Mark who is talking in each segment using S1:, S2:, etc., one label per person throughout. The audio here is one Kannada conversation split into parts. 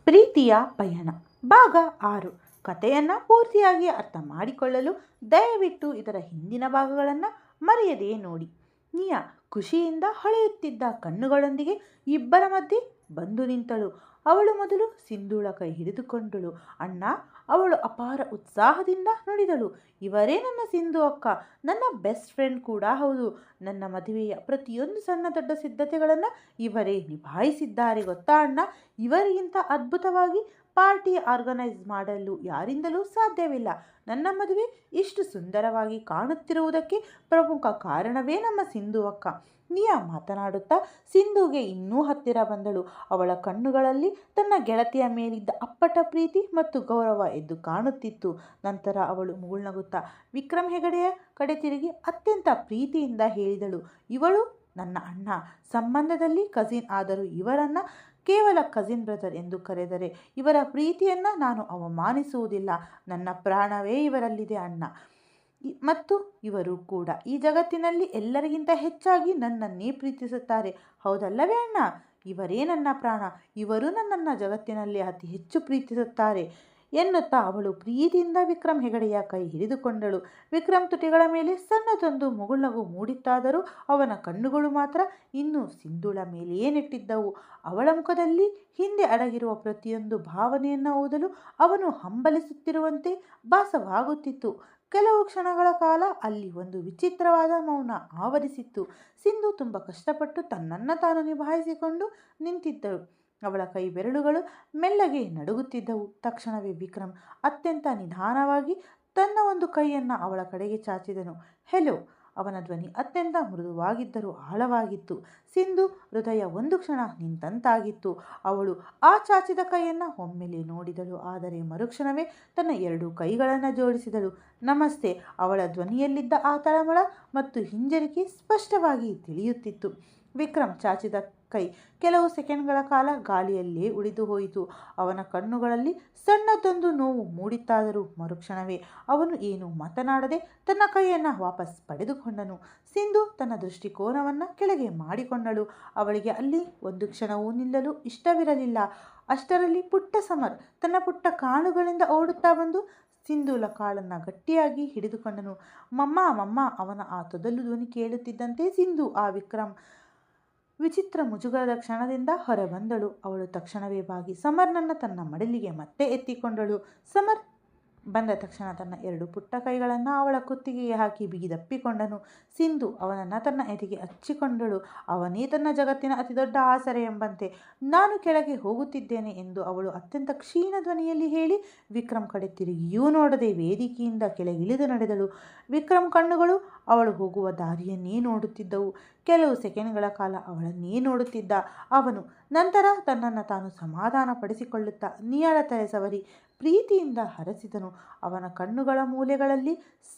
S1: ಪ್ರೀತಿಯ ಪಯಣ ಭಾಗ 6. ಕಥೆಯನ್ನು ಪೂರ್ತಿಯಾಗಿ ಅರ್ಥ ಮಾಡಿಕೊಳ್ಳಲು ದಯವಿಟ್ಟು ಇದರ ಹಿಂದಿನ ಭಾಗಗಳನ್ನು ಮರೆಯದೇ ನೋಡಿ. ನಿಯಾ ಖುಷಿಯಿಂದ ಹೊಳೆಯುತ್ತಿದ್ದ ಕಣ್ಣುಗಳೊಂದಿಗೆ ಇಬ್ಬರ ಮಧ್ಯೆ ಬಂದು ನಿಂತಳು. ಅವಳು ಮೊದಲು ಸಿಂಧೂಳ ಕೈ ಹಿಡಿದುಕೊಂಡಳು. ಅಣ್ಣ, ಅವಳು ಅಪಾರ ಉತ್ಸಾಹದಿಂದ ನುಡಿದಳು. ಇವರೇ ನನ್ನ ಸಿಂಧು ಅಕ್ಕ, ನನ್ನ ಬೆಸ್ಟ್ ಫ್ರೆಂಡ್ ಕೂಡ ಹೌದು. ನನ್ನ ಮದುವೆಯ ಪ್ರತಿಯೊಂದು ಸಣ್ಣ ದೊಡ್ಡ ಸಿದ್ಧತೆಗಳನ್ನು ಇವರೇ ನಿಭಾಯಿಸಿದ್ದಾರೆ ಗೊತ್ತಾ ಅಣ್ಣ. ಇವರಿಗಿಂತ ಅದ್ಭುತವಾಗಿ ಪಾರ್ಟಿ ಆರ್ಗನೈಸ್ ಮಾಡಲು ಯಾರಿಂದಲೂ ಸಾಧ್ಯವಿಲ್ಲ. ನನ್ನ ಮದುವೆ ಇಷ್ಟು ಸುಂದರವಾಗಿ ಕಾಣುತ್ತಿರುವುದಕ್ಕೆ ಪ್ರಮುಖ ಕಾರಣವೇ ನಮ್ಮ ಸಿಂಧು ಅಕ್ಕ. ನಿಯಾ ಮಾತನಾಡುತ್ತಾ ಸಿಂಧುಗೆ ಇನ್ನೂ ಹತ್ತಿರ ಬಂದಳು. ಅವಳ ಕಣ್ಣುಗಳಲ್ಲಿ ತನ್ನ ಗೆಳತಿಯ ಮೇಲಿದ್ದ ಅಪ್ಪಟ ಪ್ರೀತಿ ಮತ್ತು ಗೌರವ ಎದ್ದು ಕಾಣುತ್ತಿತ್ತು. ನಂತರ ಅವಳು ಮುಗುಳ್ನಗುತ್ತಾ ವಿಕ್ರಮ್ ಹೆಗಡೆಯ ಕಡೆ ತಿರುಗಿ ಅತ್ಯಂತ ಪ್ರೀತಿಯಿಂದ ಹೇಳಿದಳು, ಇವಳು ನನ್ನ ಅಣ್ಣ. ಸಂಬಂಧದಲ್ಲಿ ಕಸಿನ್ ಆದರೂ ಇವರನ್ನು ಕೇವಲ ಕಸಿನ್ ಬ್ರದರ್ ಎಂದು ಕರೆದರೆ ಇವರ ಪ್ರೀತಿಯನ್ನು ನಾನು ಅವಮಾನಿಸುವುದಿಲ್ಲ. ನನ್ನ ಪ್ರಾಣವೇ ಇವರಲ್ಲಿದೆ ಅಣ್ಣ. ಮತ್ತು ಇವರು ಕೂಡ ಈ ಜಗತ್ತಿನಲ್ಲಿ ಎಲ್ಲರಿಗಿಂತ ಹೆಚ್ಚಾಗಿ ನನ್ನನ್ನೇ ಪ್ರೀತಿಸುತ್ತಾರೆ, ಹೌದಲ್ಲವೇ ಅಣ್ಣ? ಇವರೇ ನನ್ನ ಪ್ರಾಣ. ಇವರು ನನ್ನನ್ನು ಜಗತ್ತಿನಲ್ಲಿ ಅತಿ ಹೆಚ್ಚು ಪ್ರೀತಿಸುತ್ತಾರೆ ಎನ್ನುತ್ತಾ ಅವಳು ಪ್ರೀತಿಯಿಂದ ವಿಕ್ರಮ್ ಹೆಗಡೆಯ ಕೈ ಹಿಡಿದುಕೊಂಡಳು. ವಿಕ್ರಮ್ ತುಟಿಗಳ ಮೇಲೆ ಸಣ್ಣದೊಂದು ಮುಗುಳ್ನಗು ಮೂಡಿತ್ತಾದರೂ ಅವನ ಕಣ್ಣುಗಳು ಮಾತ್ರ ಇನ್ನೂ ಸಿಂಧೂಳ ಮೇಲೆಯೇ ನೆಟ್ಟಿದ್ದವು. ಅವಳ ಮುಖದಲ್ಲಿ ಹಿಂದೆ ಅಡಗಿರುವ ಪ್ರತಿಯೊಂದು ಭಾವನೆಯನ್ನು ಓದಲು ಅವನು ಹಂಬಲಿಸುತ್ತಿರುವಂತೆ ಭಾಸವಾಗುತ್ತಿತ್ತು. ಕೆಲವು ಕ್ಷಣಗಳ ಕಾಲ ಅಲ್ಲಿ ಒಂದು ವಿಚಿತ್ರವಾದ ಮೌನ ಆವರಿಸಿತ್ತು. ಸಿಂಧು ತುಂಬ ಕಷ್ಟಪಟ್ಟು ತನ್ನನ್ನು ತಾನು ನಿಭಾಯಿಸಿಕೊಂಡು ನಿಂತಿದ್ದಳು. ಅವಳ ಕೈ ಬೆರಳುಗಳು ಮೆಲ್ಲಗೆ ನಡುಗುತ್ತಿದ್ದವು. ತಕ್ಷಣವೇ ವಿಕ್ರಮ್ ಅತ್ಯಂತ ನಿಧಾನವಾಗಿ ತನ್ನ ಒಂದು ಕೈಯನ್ನು ಅವಳ ಕಡೆಗೆ ಚಾಚಿದನು. ಹೆಲೋ. ಅವನ ಧ್ವನಿ ಅತ್ಯಂತ ಮೃದುವಾಗಿದ್ದರೂ ಆಳವಾಗಿತ್ತು. ಸಿಂಧು ಹೃದಯ ಒಂದು ಕ್ಷಣ ನಿಂತಂತಾಗಿತ್ತು. ಅವಳು ಆ ಚಾಚಿದ ಕೈಯನ್ನು ಒಮ್ಮೆಲೆ ನೋಡಿದಳು, ಆದರೆ ಮರುಕ್ಷಣವೇ ತನ್ನ 2 ಕೈಗಳನ್ನು ಜೋಡಿಸಿದಳು. ನಮಸ್ತೆ. ಅವಳ ಧ್ವನಿಯಲ್ಲಿದ್ದ ಆ ತಳಮಳ ಮತ್ತು ಹಿಂಜರಿಕೆ ಸ್ಪಷ್ಟವಾಗಿ ತಿಳಿಯುತ್ತಿತ್ತು. ವಿಕ್ರಮ್ ಚಾಚಿದ ಕೈ ಕೆಲವು ಸೆಕೆಂಡ್ಗಳ ಕಾಲ ಗಾಳಿಯಲ್ಲೇ ಉಳಿದು ಹೋಯಿತು. ಅವನ ಕಣ್ಣುಗಳಲ್ಲಿ ಸಣ್ಣದೊಂದು ನೋವು ಮೂಡಿತ್ತಾದರೂ ಮರುಕ್ಷಣವೇ ಅವನು ಏನೂ ಮಾತನಾಡದೆ ತನ್ನ ಕೈಯನ್ನು ವಾಪಸ್ ಪಡೆದುಕೊಂಡನು. ಸಿಂಧು ತನ್ನ ದೃಷ್ಟಿಕೋನವನ್ನು ಕೆಳಗೆ ಮಾಡಿಕೊಂಡಳು. ಅವಳಿಗೆ ಅಲ್ಲಿ ಒಂದು ಕ್ಷಣವೂ ನಿಲ್ಲಲು ಇಷ್ಟವಿರಲಿಲ್ಲ. ಅಷ್ಟರಲ್ಲಿ ಪುಟ್ಟ ಸಮರ್ ತನ್ನ ಪುಟ್ಟ ಕಾಲುಗಳಿಂದ ಓಡುತ್ತಾ ಬಂದು ಸಿಂಧೂಳ ಕಾಲನ್ನು ಗಟ್ಟಿಯಾಗಿ ಹಿಡಿದುಕೊಂಡನು. ಮಮ್ಮ ಮಮ್ಮ. ಅವನ ಆ ತೊದಲು ಧ್ವನಿ ಕೇಳುತ್ತಿದ್ದಂತೆ ಸಿಂಧು ಆ ವಿಕ್ರಮ್ ವಿಚಿತ್ರ ಮುಜುಗರದ ಕ್ಷಣದಿಂದ ಹೊರಬಂದಳು. ಅವಳು ತಕ್ಷಣವೇ ಬಾಗಿ ಸಮರ್ನನ್ನು ತನ್ನ ಮಡಿಲಿಗೆ ಮತ್ತೆ ಎತ್ತಿಕೊಂಡಳು. ಸಮರ್ ಬಂದ ತಕ್ಷಣ ತನ್ನ 2 ಪುಟ್ಟ ಕೈಗಳನ್ನು ಅವಳ ಕುತ್ತಿಗೆಗೆ ಹಾಕಿ ಬಿಗಿದಪ್ಪಿಕೊಂಡನು. ಸಿಂಧು ಅವನನ್ನು ತನ್ನ ಎದೆಗೆ ಹಚ್ಚಿಕೊಂಡಳು. ಅವನೇ ತನ್ನ ಜಗತ್ತಿನ ಅತಿದೊಡ್ಡ ಆಸರೆ ಎಂಬಂತೆ. ನಾನು ಕೆಳಗೆ ಹೋಗುತ್ತಿದ್ದೇನೆ ಎಂದು ಅವಳು ಅತ್ಯಂತ ಕ್ಷೀಣ ಧ್ವನಿಯಲ್ಲಿ ಹೇಳಿ ವಿಕ್ರಮ್ ಕಡೆ ತಿರುಗಿಯೂ ನೋಡದೆ ವೇದಿಕೆಯಿಂದ ಕೆಳಗಿಳಿದು ನಡೆದಳು. ವಿಕ್ರಮ್ ಕಣ್ಣುಗಳು ಅವಳು ಹೋಗುವ ದಾರಿಯನ್ನೇ ನೋಡುತ್ತಿದ್ದವು. ಕೆಲವು ಸೆಕೆಂಡ್ಗಳ ಕಾಲ ಅವಳನ್ನೇ ನೋಡುತ್ತಿದ್ದ ಅವನು ನಂತರ ತನ್ನನ್ನು ತಾನು ಸಮಾಧಾನ ಪಡಿಸಿಕೊಳ್ಳುತ್ತಾ ನಿಯಾಳ ತಲೆ ಸವರಿ ಪ್ರೀತಿಯಿಂದ ಹರಸಿದನು. ಅವನ ಕಣ್ಣುಗಳ ಮೂಲೆಗಳಲ್ಲಿ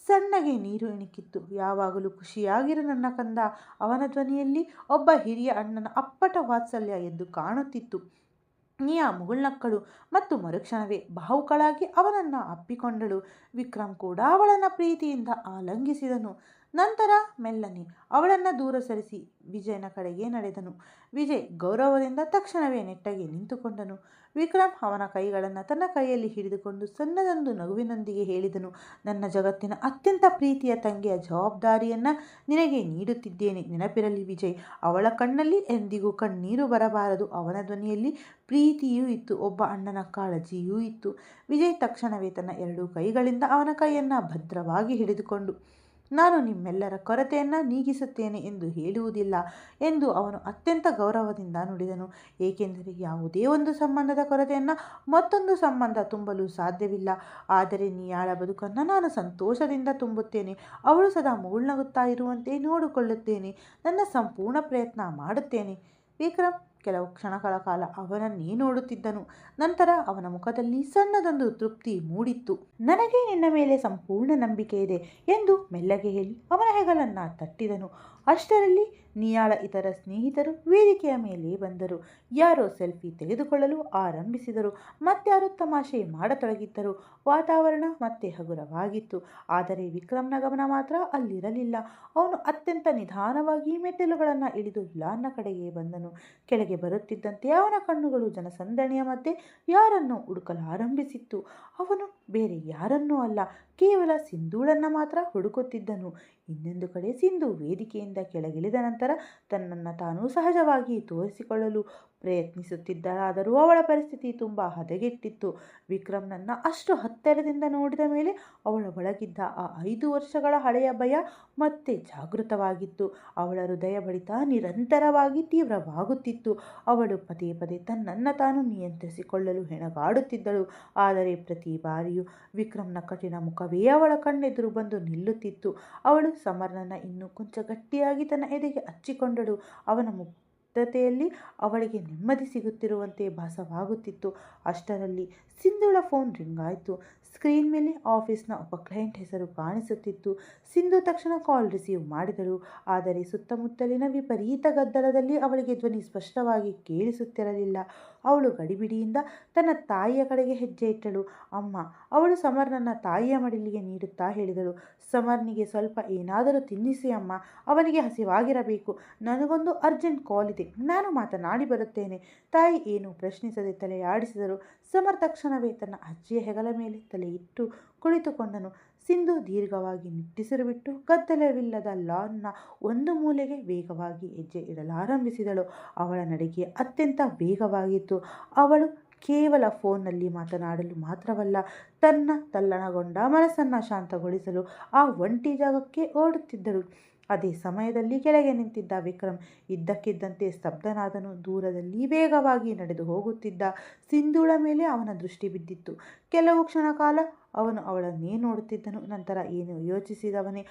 S1: ಸಣ್ಣಗೆ ನೀರು ಇಣುಕಿತ್ತು. ಯಾವಾಗಲೂ ಖುಷಿಯಾಗಿರು ನನ್ನ ಕಂದ. ಅವನ ಧ್ವನಿಯಲ್ಲಿ ಒಬ್ಬ ಹಿರಿಯ ಅಣ್ಣನ ಅಪ್ಪಟ ವಾತ್ಸಲ್ಯ ಎದ್ದು ಕಾಣುತ್ತಿತ್ತು. ನಿಯಾ ಮುಗುಳ್ನಕ್ಕಳು ಮತ್ತು ಮರುಕ್ಷಣವೇ ಭಾವುಕಳಾಗಿ ಅವನನ್ನು ಅಪ್ಪಿಕೊಂಡಳು. ವಿಕ್ರಮ್ ಕೂಡ ಅವಳನ್ನು ಪ್ರೀತಿಯಿಂದ ಆಲಂಗಿಸಿದನು. ನಂತರ ಮೆಲ್ಲನೆ ಅವಳನ್ನು ದೂರ ಸರಿಸಿ ವಿಜಯನ ಕಡೆಗೆ ನಡೆದನು. ವಿಜಯ್ ಗೌರವದಿಂದ ತಕ್ಷಣವೇ ನೆಟ್ಟಗೆ ನಿಂತುಕೊಂಡನು. ವಿಕ್ರಮ್ ಅವನ ಕೈಗಳನ್ನು ತನ್ನ ಕೈಯಲ್ಲಿ ಹಿಡಿದುಕೊಂಡು ಸಣ್ಣದೊಂದು ನಗುವಿನೊಂದಿಗೆ ಹೇಳಿದನು, ನನ್ನ ಜಗತ್ತಿನ ಅತ್ಯಂತ ಪ್ರೀತಿಯ ತಂಗಿಯ ಜವಾಬ್ದಾರಿಯನ್ನು ನಿನಗೆ ನೀಡುತ್ತಿದ್ದೇನೆ. ನೆನಪಿರಲಿ ವಿಜಯ್. ಅವಳ ಕಣ್ಣಲ್ಲಿ ಎಂದಿಗೂ ಕಣ್ಣೀರು ಬರಬಾರದು. ಅವನ ಧ್ವನಿಯಲ್ಲಿ ಪ್ರೀತಿಯೂ ಇತ್ತು, ಒಬ್ಬ ಅಣ್ಣನ ಕಾಳಜಿಯೂ ಇತ್ತು. ವಿಜಯ್ ತಕ್ಷಣವೇ ತನ್ನ 2 ಕೈಗಳಿಂದ ಅವನ ಕೈಯನ್ನು ಭದ್ರವಾಗಿ ಹಿಡಿದುಕೊಂಡು, ನಾನು ನಿಮ್ಮೆಲ್ಲರ ಕೊರತೆಯನ್ನು ನೀಗಿಸುತ್ತೇನೆ ಎಂದು ಹೇಳುವುದಿಲ್ಲ ಎಂದು ಅವನು ಅತ್ಯಂತ ಗೌರವದಿಂದ ನುಡಿದನು. ಏಕೆಂದರೆ ಯಾವುದೇ ಒಂದು ಸಂಬಂಧದ ಕೊರತೆಯನ್ನು ಮತ್ತೊಂದು ಸಂಬಂಧ ತುಂಬಲು ಸಾಧ್ಯವಿಲ್ಲ. ಆದರೆ ನಿಯಾಳ ಬದುಕನ್ನು ನಾನು ಸಂತೋಷದಿಂದ ತುಂಬುತ್ತೇನೆ. ಅವಳು ಸದಾ ಮುಗುಳ್ನಗುತ್ತಾ ಇರುವಂತೆ ನೋಡಿಕೊಳ್ಳುತ್ತೇನೆ. ನನ್ನ ಸಂಪೂರ್ಣ ಪ್ರಯತ್ನ ಮಾಡುತ್ತೇನೆ. ವಿಕ್ರಮ್ ಕೆಲವು ಕ್ಷಣಗಳ ಕಾಲ ಅವನನ್ನೇ ನೋಡುತ್ತಿದ್ದನು. ನಂತರ ಅವನ ಮುಖದಲ್ಲಿ ಸಣ್ಣದೊಂದು ತೃಪ್ತಿ ಮೂಡಿತ್ತು. ನನಗೆ ನಿನ್ನ ಮೇಲೆ ಸಂಪೂರ್ಣ ನಂಬಿಕೆ ಇದೆ ಎಂದು ಮೆಲ್ಲಗೆ ಹೇಳಿ ಅವನ ಹೆಗಲನ್ನು ತಟ್ಟಿದನು. ಅಷ್ಟರಲ್ಲಿ ನಿಯಾಳ ಇತರ ಸ್ನೇಹಿತರು ವೇದಿಕೆಯ ಮೇಲೆ ಬಂದರು. ಯಾರೋ ಸೆಲ್ಫಿ ತೆಗೆದುಕೊಳ್ಳಲು ಆರಂಭಿಸಿದರು. ಮತ್ಯಾರೋ ತಮಾಷೆ ಮಾಡತೊಡಗಿದ್ದರು. ವಾತಾವರಣ ಮತ್ತೆ ಹಗುರವಾಗಿತ್ತು. ಆದರೆ ವಿಕ್ರಮ್ನ ಗಮನ ಮಾತ್ರ ಅಲ್ಲಿರಲಿಲ್ಲ. ಅವನು ಅತ್ಯಂತ ನಿಧಾನವಾಗಿ ಮೆಟ್ಟಿಲುಗಳನ್ನು ಇಳಿದು ಲಾನ್ನ ಕಡೆಗೆ ಬಂದನು. ಕೆಳಗೆ ಬರುತ್ತಿದ್ದಂತೆ ಅವನ ಕಣ್ಣುಗಳು ಜನಸಂದಣಿಯ ಮಧ್ಯೆ ಯಾರನ್ನೋ ಹುಡುಕಲಾರಂಭಿಸಿತ್ತು. ಅವನು ಬೇರೆ ಯಾರನ್ನೂ ಅಲ್ಲ, ಕೇವಲ ಸಿಂಧೂಳನ್ನು ಮಾತ್ರ ಹುಡುಕುತ್ತಿದ್ದನು. ಇನ್ನೊಂದು ಕಡೆ ಸಿಂಧು ವೇದಿಕೆಯಿಂದ ಕೆಳಗಿಳಿದ ನಂತರ ತನ್ನನ್ನು ತಾನು ಸಹಜವಾಗಿ ತೋರಿಸಿಕೊಳ್ಳಲು ಪ್ರಯತ್ನಿಸುತ್ತಿದ್ದಳಾದರೂ ಅವಳ ಪರಿಸ್ಥಿತಿ ತುಂಬ ಹದಗೆಟ್ಟಿತ್ತು. ವಿಕ್ರಮ್ನನ್ನು ಅಷ್ಟು ಹತ್ತಿರದಿಂದ ನೋಡಿದ ಮೇಲೆ ಅವಳ ಒಳಗಿದ್ದ ಆ 5 ವರ್ಷಗಳ ಹಳೆಯ ಭಯ ಮತ್ತೆ ಜಾಗೃತವಾಗಿತ್ತು. ಅವಳ ಹೃದಯ ಬಡಿತ ನಿರಂತರವಾಗಿ ತೀವ್ರವಾಗುತ್ತಿತ್ತು. ಅವಳು ಪದೇ ಪದೇ ತನ್ನನ್ನು ತಾನು ನಿಯಂತ್ರಿಸಿಕೊಳ್ಳಲು ಹೆಣಗಾಡುತ್ತಿದ್ದಳು. ಆದರೆ ಪ್ರತಿ ಬಾರಿಯೂ ವಿಕ್ರಮ್ನ ಕಠಿಣ ಮುಖವೇ ಅವಳ ಕಣ್ಣೆದುರು ಬಂದು ನಿಲ್ಲುತ್ತಿತ್ತು. ಅವಳು ಸಮರ್ನನ್ನು ಇನ್ನೂ ಕೊಂಚ ಗಟ್ಟಿಯಾಗಿ ತನ್ನ ಎದೆಗೆ ಹಚ್ಚಿಕೊಂಡಳು. ಅವನ ಮುಗ್ಧತೆಯಲ್ಲಿ ಅವಳಿಗೆ ನೆಮ್ಮದಿ ಸಿಗುತ್ತಿರುವಂತೆ ಭಾಸವಾಗುತ್ತಿತ್ತು. ಅಷ್ಟರಲ್ಲಿ ಸಿಂಧುಳ ಫೋನ್ ರಿಂಗ್ ಆಯಿತು. ಸ್ಕ್ರೀನ್ ಮೇಲೆ ಆಫೀಸ್ನ ಒಬ್ಬ ಕ್ಲೈಂಟ್ ಹೆಸರು ಕಾಣಿಸುತ್ತಿತ್ತು. ಸಿಂಧು ತಕ್ಷಣ ಕಾಲ್ ರಿಸೀವ್ ಮಾಡಿದಳು. ಆದರೆ ಸುತ್ತಮುತ್ತಲಿನ ವಿಪರೀತ ಗದ್ದಲದಲ್ಲಿ ಅವಳಿಗೆ ಧ್ವನಿ ಸ್ಪಷ್ಟವಾಗಿ ಕೇಳಿಸುತ್ತಿರಲಿಲ್ಲ. ಅವಳು ಗಡಿಬಿಡಿಯಿಂದ ತನ್ನ ತಾಯಿಯ ಕಡೆಗೆ ಹೆಜ್ಜೆ ಇಟ್ಟಳು. ಅಮ್ಮ. ಅವಳು ಸಮರ್ನನ್ನು ತಾಯಿಯ ಮಡಿಲಿಗೆ ನೀಡುತ್ತಾ ಹೇಳಿದಳು. ಸಮರ್ನಿಗೆ ಸ್ವಲ್ಪ ಏನಾದರೂ ತಿನ್ನಿಸಿ ಅಮ್ಮ, ಅವನಿಗೆ ಹಸಿವಾಗಿರಬೇಕು. ನನಗೊಂದು ಅರ್ಜೆಂಟ್ ಕಾಲ್ ಇದೆ, ನಾನು ಮಾತನಾಡಿ ಬರುತ್ತೇನೆ. ತಾಯಿ ಏನು ಪ್ರಶ್ನಿಸದೆ ತಲೆಯಾಡಿಸಿದರು. ಸಮರ್ ತಕ್ಷಣವೇ ತನ್ನ ಅಜ್ಜಿಯ ಹೆಗಲ ಮೇಲೆ ತಲೆ ಇಟ್ಟು ಕುಳಿತುಕೊಂಡನು. ಸಿಂಧು ದೀರ್ಘವಾಗಿ ನಿಟ್ಟುಸಿರುಬಿಟ್ಟು ಗದ್ದಲವಿಲ್ಲದ ಲಾನ್ನ ಒಂದು ಮೂಲೆಗೆ ವೇಗವಾಗಿ ಹೆಜ್ಜೆ ಇಡಲಾರಂಭಿಸಿದಳು. ಅವಳ ನಡಿಗೆ ಅತ್ಯಂತ ವೇಗವಾಗಿತ್ತು. ಅವಳು ಕೇವಲ ಫೋನ್ನಲ್ಲಿ ಮಾತನಾಡಲು ಮಾತ್ರವಲ್ಲ, ತನ್ನ ತಲ್ಲಣಗೊಂಡ ಮನಸ್ಸನ್ನು ಶಾಂತಗೊಳಿಸಲು ಆ ಒಂಟಿ ಜಾಗಕ್ಕೆ ಓಡುತ್ತಿದ್ದಳು. ಅದೇ ಸಮಯದಲ್ಲಿ ಕೆಳಗೆ ನಿಂತಿದ್ದ ವಿಕ್ರಮ್ ಇದ್ದಕ್ಕಿದ್ದಂತೆ ಸ್ತಬ್ಧನಾದನು. ದೂರದಲ್ಲಿ ವೇಗವಾಗಿ ನಡೆದು ಹೋಗುತ್ತಿದ್ದ ಸಿಂಧೂಳ ಮೇಲೆ ಅವನ ದೃಷ್ಟಿ ಬಿದ್ದಿತ್ತು. ಕೆಲವು ಕ್ಷಣ ಕಾಲ ಅವನು ಅವಳನ್ನೇ ನೋಡುತ್ತಿದ್ದನು. ನಂತರ ಏನು ಯೋಚಿಸಿದವನೇ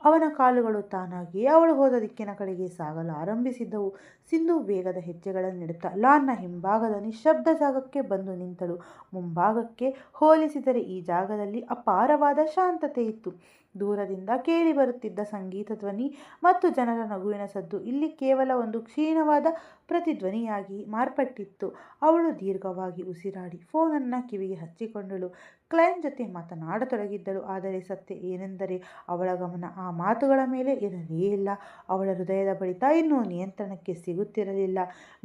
S1: ಅವನ ಕಾಲುಗಳು ತಾನಾಗಿಯೇ ಅವಳು ಹೋದ ದಿಕ್ಕಿನ ಕಡೆಗೆ ಸಾಗಲಾರಂಭಿಸಿದ್ದವು. ಸಿಂಧು ವೇಗದ ಹೆಜ್ಜೆಗಳನ್ನಿಡುತ್ತಾ ಲಾನ್ನ ಹಿಂಭಾಗದ ನಿಶ್ಶಬ್ದ ಜಾಗಕ್ಕೆ ಬಂದು ನಿಂತಳು. ಮುಂಭಾಗಕ್ಕೆ ಹೋಲಿಸಿದರೆ ಈ ಜಾಗದಲ್ಲಿ ಅಪಾರವಾದ ಶಾಂತತೆ ಇತ್ತು. ದೂರದಿಂದ ಕೇಳಿ ಬರುತ್ತಿದ್ದ ಸಂಗೀತ ಧ್ವನಿ ಮತ್ತು ಜನರ ನಗುವಿನ ಸದ್ದು ಇಲ್ಲಿ ಕೇವಲ ಒಂದು ಕ್ಷೀಣವಾದ ಪ್ರತಿಧ್ವನಿಯಾಗಿ ಮಾರ್ಪಟ್ಟಿತ್ತು. ಅವಳು ದೀರ್ಘವಾಗಿ ಉಸಿರಾಡಿ ಫೋನನ್ನು ಕಿವಿಗೆ ಹಚ್ಚಿಕೊಂಡಳು. ಕ್ಲೈಂಟ್ ಜೊತೆ ಮಾತನಾಡತೊಡಗಿದ್ದಳು. ಆದರೆ ಸತ್ಯ ಏನೆಂದರೆ ಅವಳ ಗಮನ ಆ ಮಾತುಗಳ ಮೇಲೆ ಇರಲೇ ಇಲ್ಲ. ಅವಳ ಹೃದಯದ ಬಡಿತ ಇನ್ನೂ ನಿಯಂತ್ರಣಕ್ಕೆ ಸಿಗುತ್ತಿರಲಿಲ್ಲ.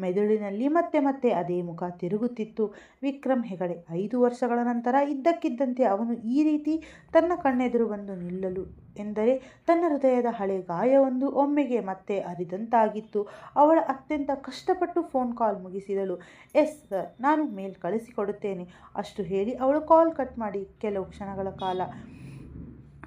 S1: ಮೆದುಳಿನಲ್ಲಿ ಮತ್ತೆ ಮತ್ತೆ ಅದೇ ಮುಖ ತಿರುಗುತ್ತಿತ್ತು. ವಿಕ್ರಮ್ ಹೆಗಡೆ. 5 ವರ್ಷಗಳ ನಂತರ ಇದ್ದಕ್ಕಿದ್ದಂತೆ ಅವನು ಈ ರೀತಿ ತನ್ನ ಕಣ್ಣೆದುರು ಬಂದು ನಿಲ್ಲಲು ಎಂದರೆ ತನ್ನ ಹೃದಯದ ಹಳೆ ಗಾಯವೊಂದು ಒಮ್ಮೆಗೆ ಮತ್ತೆ ಅರಿದಂತಾಗಿತ್ತು. ಅವಳ ಅತ್ಯಂತ ಕಷ್ಟಪಟ್ಟು ಫೋನ್ ಕಾಲ್ ಮುಗಿಸಿದಳು. ಎಸ್ ಸರ್, ನಾನು ಮೇಲ್ ಕಳಿಸಿಕೊಡುತ್ತೇನೆ. ಅಷ್ಟು ಹೇಳಿ ಅವಳು ಕಾಲ್ ಕಟ್ ಮಾಡಿ ಕೆಲವು ಕ್ಷಣಗಳ ಕಾಲ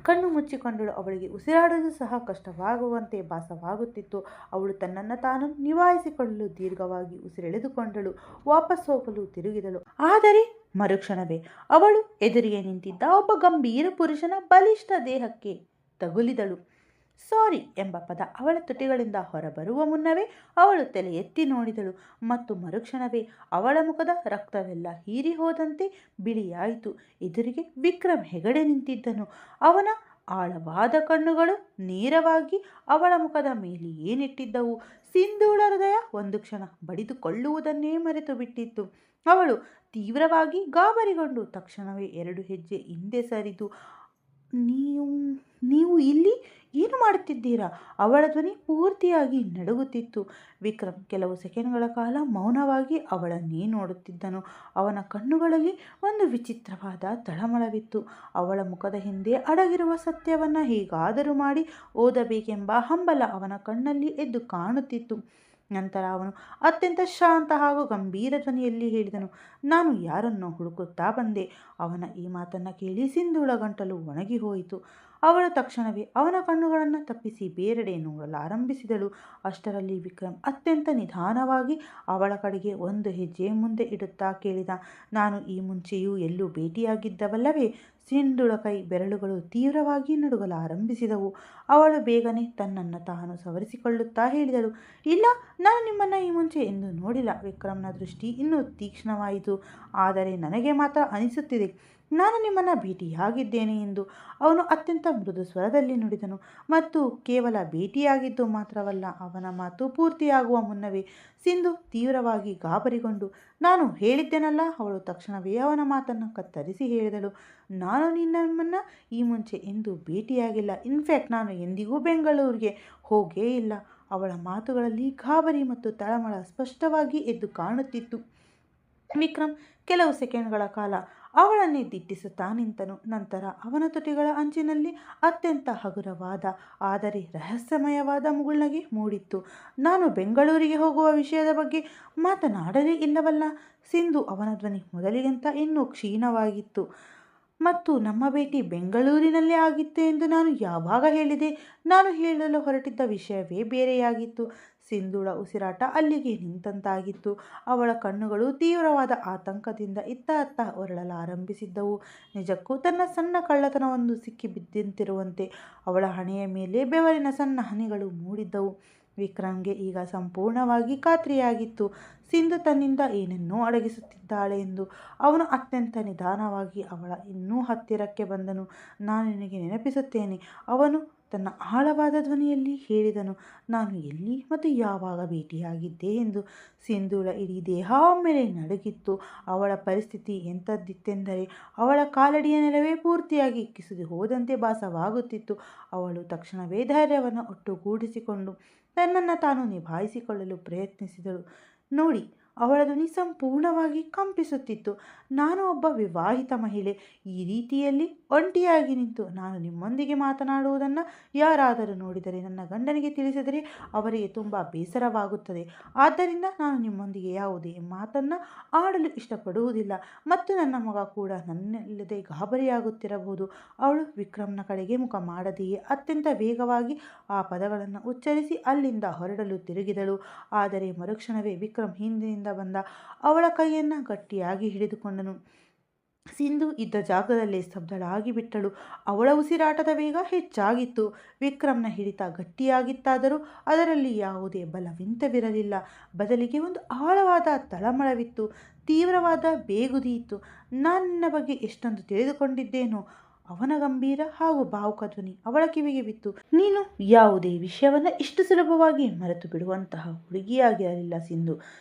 S1: ಕಣ್ಣು ಮುಚ್ಚಿಕೊಂಡಳು. ಅವಳಿಗೆ ಉಸಿರಾಡಲು ಸಹ ಕಷ್ಟವಾಗುವಂತೆ ಭಾಸವಾಗುತ್ತಿತ್ತು. ಅವಳು ತನ್ನನ್ನು ತಾನು ನಿಭಾಯಿಸಿಕೊಳ್ಳಲು ದೀರ್ಘವಾಗಿ ಉಸಿರೆಳೆದುಕೊಂಡಳು. ವಾಪಸ್ ಹೋಗಲು ತಿರುಗಿದಳು. ಆದರೆ ಮರುಕ್ಷಣವೇ ಅವಳು ಎದುರಿಗೆ ನಿಂತಿದ್ದ ಒಬ್ಬ ಗಂಭೀರ ಪುರುಷನ ಬಲಿಷ್ಠ ದೇಹಕ್ಕೆ ತಗುಲಿದಳು. ಸಾರಿ ಎಂಬ ಪದ ಅವಳ ತುಟಿಗಳಿಂದ ಹೊರಬರುವ ಮುನ್ನವೇ ಅವಳು ತಲೆ ಎತ್ತಿ ನೋಡಿದಳು ಮತ್ತು ಮರುಕ್ಷಣವೇ ಅವಳ ಮುಖದ ರಕ್ತವೆಲ್ಲ ಹೀರಿ ಹೋದಂತೆ ಬಿಳಿಯಾಯಿತು. ಎದುರಿಗೆ ವಿಕ್ರಮ್ ಹೆಗಡೆ ನಿಂತಿದ್ದನು. ಅವನ ಆಳವಾದ ಕಣ್ಣುಗಳು ನೇರವಾಗಿ ಅವಳ ಮುಖದ ಮೇಲೆಯೇ ನಿಟ್ಟಿದ್ದವು. ಸಿಂಧೂಳ ಹೃದಯ ಒಂದು ಕ್ಷಣ ಬಡಿದುಕೊಳ್ಳುವುದನ್ನೇ ಮರೆತು ಬಿಟ್ಟಿತ್ತು. ಅವಳು ತೀವ್ರವಾಗಿ ಗಾಬರಿಗೊಂಡು ತಕ್ಷಣವೇ 2 ಹೆಜ್ಜೆ ಹಿಂದೆ ಸರಿದು, ನೀವು ಇಲ್ಲಿ ಏನು ಮಾಡುತ್ತಿದ್ದೀರಾ? ಅವಳ ಧ್ವನಿ ಪೂರ್ತಿಯಾಗಿ ನಡುಗುತ್ತಿತ್ತು. ವಿಕ್ರಮ್ ಕೆಲವು ಸೆಕೆಂಡ್ಗಳ ಕಾಲ ಮೌನವಾಗಿ ಅವಳನ್ನೇ ನೋಡುತ್ತಿದ್ದನು. ಅವನ ಕಣ್ಣುಗಳಲ್ಲಿ ಒಂದು ವಿಚಿತ್ರವಾದ ತಳಮಳವಿತ್ತು. ಅವಳ ಮುಖದ ಹಿಂದೆ ಅಡಗಿರುವ ಸತ್ಯವನ್ನು ಹೇಗಾದರೂ ಮಾಡಿ ಓದಬೇಕೆಂಬ ಹಂಬಲ ಅವನ ಕಣ್ಣಲ್ಲಿ ಎದ್ದು ಕಾಣುತ್ತಿತ್ತು. ನಂತರ ಅವನು ಅತ್ಯಂತ ಶಾಂತ ಹಾಗೂ ಗಂಭೀರ ಧ್ವನಿಯಲ್ಲಿ ಹೇಳಿದನು, ನಾನು ಯಾರನ್ನೋ ಹುಡುಕುತ್ತಾ ಬಂದೆ. ಅವನ ಈ ಮಾತನ್ನು ಕೇಳಿ ಸಿಂಧೂಳ ಗಂಟಲು ಒಣಗಿ ಹೋಯಿತು. ಅವಳು ತಕ್ಷಣವೇ ಅವನ ಕಣ್ಣುಗಳನ್ನು ತಪ್ಪಿಸಿ ಬೇರೆಡೆ ನೋಡಲಾರಂಭಿಸಿದಳು. ಅಷ್ಟರಲ್ಲಿ ವಿಕ್ರಮ್ ಅತ್ಯಂತ ನಿಧಾನವಾಗಿ ಅವಳ ಕಡೆಗೆ 1 ಹೆಜ್ಜೆ ಮುಂದೆ ಇಡುತ್ತಾ ಕೇಳಿದ, ನಾನು ಈ ಮುಂಚೆಯೂ ಎಲ್ಲೂ ಭೇಟಿಯಾಗಿದ್ದವಲ್ಲವೇ? ಸಿಂಧುಳ ಕೈ ಬೆರಳುಗಳು ತೀವ್ರವಾಗಿ ನಡುಗಲಾರಂಭಿಸಿದವು. ಅವಳು ಬೇಗನೆ ತನ್ನನ್ನು ತಾನು ಸವರಿಸಿಕೊಳ್ಳುತ್ತಾ ಹೇಳಿದಳು, ಇಲ್ಲ, ನಾನು ನಿಮ್ಮನ್ನು ಈ ಮುಂಚೆ ಎಂದು ನೋಡಿಲ್ಲ. ವಿಕ್ರಮ್ನ ದೃಷ್ಟಿ ಇನ್ನೂ ತೀಕ್ಷ್ಣವಾಯಿತು. ಆದರೆ ನನಗೆ ಮಾತ್ರ ಅನಿಸುತ್ತಿದೆ ನಾನು ನಿಮ್ಮನ್ನು ಭೇಟಿಯಾಗಿದ್ದೇನೆ ಎಂದು. ಅವನು ಅತ್ಯಂತ ಮೃದು ಸ್ವರದಲ್ಲಿ ನುಡಿದನು. ಮತ್ತು ಕೇವಲ ಭೇಟಿಯಾಗಿದ್ದು ಮಾತ್ರವಲ್ಲ. ಅವನ ಮಾತು ಪೂರ್ತಿಯಾಗುವ ಮುನ್ನವೇ ಸಿಂಧು ತೀವ್ರವಾಗಿ ಗಾಬರಿಗೊಂಡು, ನಾನು ಹೇಳಿದ್ದೇನಲ್ಲ. ಅವಳು ತಕ್ಷಣವೇ ಅವನ ಮಾತನ್ನು ಕತ್ತರಿಸಿ ಹೇಳಿದಳು, ನಾನು ನಿಮ್ಮನ್ನು ಈ ಮುಂಚೆ ಎಂದೂ ಭೇಟಿಯಾಗಿಲ್ಲ. ಇನ್ಫ್ಯಾಕ್ಟ್ ನಾನು ಎಂದಿಗೂ ಬೆಂಗಳೂರಿಗೆ ಹೋಗೇ ಇಲ್ಲ. ಅವಳ ಮಾತುಗಳಲ್ಲಿ ಗಾಬರಿ ಮತ್ತು ತಳಮಳ ಸ್ಪಷ್ಟವಾಗಿ ಎದ್ದು ಕಾಣುತ್ತಿತ್ತು. ವಿಕ್ರಮ್ ಕೆಲವು ಸೆಕೆಂಡ್ಗಳ ಕಾಲ ಅವಳನ್ನೇ ದಿಟ್ಟಿಸುತ್ತಾ ನಿಂತನು. ನಂತರ ಅವನ ತುಟಿಗಳ ಅಂಚಿನಲ್ಲಿ ಅತ್ಯಂತ ಹಗುರವಾದ ಆದರೆ ರಹಸ್ಯಮಯವಾದ ಮುಗುಳ್ನಗೆ ಮೂಡಿತ್ತು. ನಾನು ಬೆಂಗಳೂರಿಗೆ ಹೋಗುವ ವಿಷಯದ ಬಗ್ಗೆ ಮಾತನಾಡಲೇ ಇಲ್ಲವಲ್ಲ. ಸಿಂಧು ಅವನ ಧ್ವನಿ ಮೊದಲಿಗಿಂತ ಇನ್ನೂ ಕ್ಷೀಣವಾಗಿತ್ತು. ಮತ್ತು ನಮ್ಮ ಭೇಟಿ ಬೆಂಗಳೂರಿನಲ್ಲೇ ಆಗಿತ್ತು ಎಂದು ನಾನು ಯಾವಾಗ ಹೇಳಿದೆ? ನಾನು ಹೇಳಲು ಹೊರಟಿದ್ದ ವಿಷಯವೇ ಬೇರೆಯಾಗಿತ್ತು. ಸಿಂಧುಳ ಉಸಿರಾಟ ಅಲ್ಲಿಗೆ ನಿಂತಂತಾಗಿತ್ತು. ಅವಳ ಕಣ್ಣುಗಳು ತೀವ್ರವಾದ ಆತಂಕದಿಂದ ಇತ್ತ ಅತ್ತ ಹೊರಳಲಾರಂಭಿಸಿದ್ದವು. ನಿಜಕ್ಕೂ ತನ್ನ ಸಣ್ಣ ಕಳ್ಳತನವೊಂದು ಸಿಕ್ಕಿಬಿದ್ದಂತಿರುವಂತೆ ಅವಳ ಹಣೆಯ ಮೇಲೆ ಬೆವರಿನ ಸಣ್ಣ ಹನಿಗಳು ಮೂಡಿದ್ದವು. ವಿಕ್ರಮ್ಗೆ ಈಗ ಸಂಪೂರ್ಣವಾಗಿ ಖಾತ್ರಿಯಾಗಿತ್ತು, ಸಿಂಧು ತನ್ನಿಂದ ಏನನ್ನೋ ಅಡಗಿಸುತ್ತಿದ್ದಾಳೆ ಎಂದು. ಅವನು ಅತ್ಯಂತ ನಿಧಾನವಾಗಿ ಅವಳ ಇನ್ನೂ ಹತ್ತಿರಕ್ಕೆ ಬಂದನು. ನಾನು ನಿನಗೆ ನೆನಪಿಸುತ್ತೇನೆ, ಅವನು ತನ್ನ ಆಳವಾದ ಧ್ವನಿಯಲ್ಲಿ ಹೇಳಿದನು. ನಾನು ಎಲ್ಲಿ ಮತ್ತು ಯಾವಾಗ ಭೇಟಿಯಾಗಿದ್ದೆ ಎಂದು. ಸಿಂಧುಳ ಇಡೀ ದೇಹ ಒಮ್ಮೆಲೆ ನಡುಗಿತ್ತು. ಅವಳ ಪರಿಸ್ಥಿತಿ ಎಂಥದ್ದಿತ್ತೆಂದರೆ ಅವಳ ಕಾಲಡಿಯ ನೆಲವೇ ಪೂರ್ತಿಯಾಗಿ ಕಿಸಿದು ಹೋದಂತೆ ಭಾಸವಾಗುತ್ತಿತ್ತು. ಅವಳು ತಕ್ಷಣವೇ ಧೈರ್ಯವನ್ನು ಒಟ್ಟುಗೂಡಿಸಿಕೊಂಡು ತನ್ನನ್ನು ತಾನು ನಿಭಾಯಿಸಿಕೊಳ್ಳಲು ಪ್ರಯತ್ನಿಸಿದಳು. ನೋಡಿ, ಅವಳ ಧ್ವನಿ ಸಂಪೂರ್ಣವಾಗಿ ಕಂಪಿಸುತ್ತಿತ್ತು. ನಾನು ಒಬ್ಬ ವಿವಾಹಿತ ಮಹಿಳೆ. ಈ ರೀತಿಯಲ್ಲಿ ಒಂಟಿಯಾಗಿ ನಿಂತು ನಾನು ನಿಮ್ಮೊಂದಿಗೆ ಮಾತನಾಡುವುದನ್ನು ಯಾರಾದರೂ ನೋಡಿದರೆ, ನನ್ನ ಗಂಡನಿಗೆ ತಿಳಿಸಿದರೆ ಅವರಿಗೆ ತುಂಬ ಬೇಸರವಾಗುತ್ತದೆ. ಆದ್ದರಿಂದ ನಾನು ನಿಮ್ಮೊಂದಿಗೆ ಯಾವುದೇ ಮಾತನ್ನು ಆಡಲು ಇಷ್ಟಪಡುವುದಿಲ್ಲ. ಮತ್ತು ನನ್ನ ಮಗ ಕೂಡ ನನ್ನಿಲ್ಲದೆ ಗಾಬರಿಯಾಗುತ್ತಿರಬಹುದು. ಅವಳು ವಿಕ್ರಮ್ನ ಕಡೆಗೆ ಮುಖ ಮಾಡದೆಯೇ ಅತ್ಯಂತ ವೇಗವಾಗಿ ಆ ಪದಗಳನ್ನು ಉಚ್ಚರಿಸಿ ಅಲ್ಲಿಂದ ಹೊರಡಲು ತಿರುಗಿದಳು. ಆದರೆ ಮರುಕ್ಷಣವೇ ವಿಕ್ರಮ್ ಹಿಂದಿನಿಂದ ಬಂದ ಅವಳ ಕೈಯನ್ನು ಗಟ್ಟಿಯಾಗಿ ಹಿಡಿದುಕೊಂಡನು. ಸಿಂಧು ಇದ್ದ ಜಾಗದಲ್ಲೇ ಸ್ತಬ್ಧಳಾಗಿ ಬಿಟ್ಟಳು. ಅವಳ ಉಸಿರಾಟದ ವೇಗ ಹೆಚ್ಚಾಗಿತ್ತು. ವಿಕ್ರಮ್ನ ಹಿಡಿತ ಗಟ್ಟಿಯಾಗಿತ್ತಾದರೂ ಅದರಲ್ಲಿ ಯಾವುದೇ ಬಲವಿಂತವಿರಲಿಲ್ಲ. ಬದಲಿಗೆ ಒಂದು ಆಳವಾದ ತಳಮಳವಿತ್ತು, ತೀವ್ರವಾದ ಬೇಗುದಿಯಿತ್ತು. ನಾನು ನಿನ್ನ ಬಗ್ಗೆ ಎಷ್ಟೊಂದು ತಿಳಿದುಕೊಂಡಿದ್ದೇನೋ. ಅವನ ಗಂಭೀರ ಹಾಗೂ ಭಾವುಕ ಧ್ವನಿ ಅವಳ ಕಿವಿಗೆ ಬಿತ್ತು. ನೀನು ಯಾವುದೇ ವಿಷಯವನ್ನು ಇಷ್ಟು ಸುಲಭವಾಗಿ ಮರೆತು ಬಿಡುವಂತಹ ಹುಡುಗಿಯಾಗಿರಲಿಲ್ಲ ಸಿಂಧು.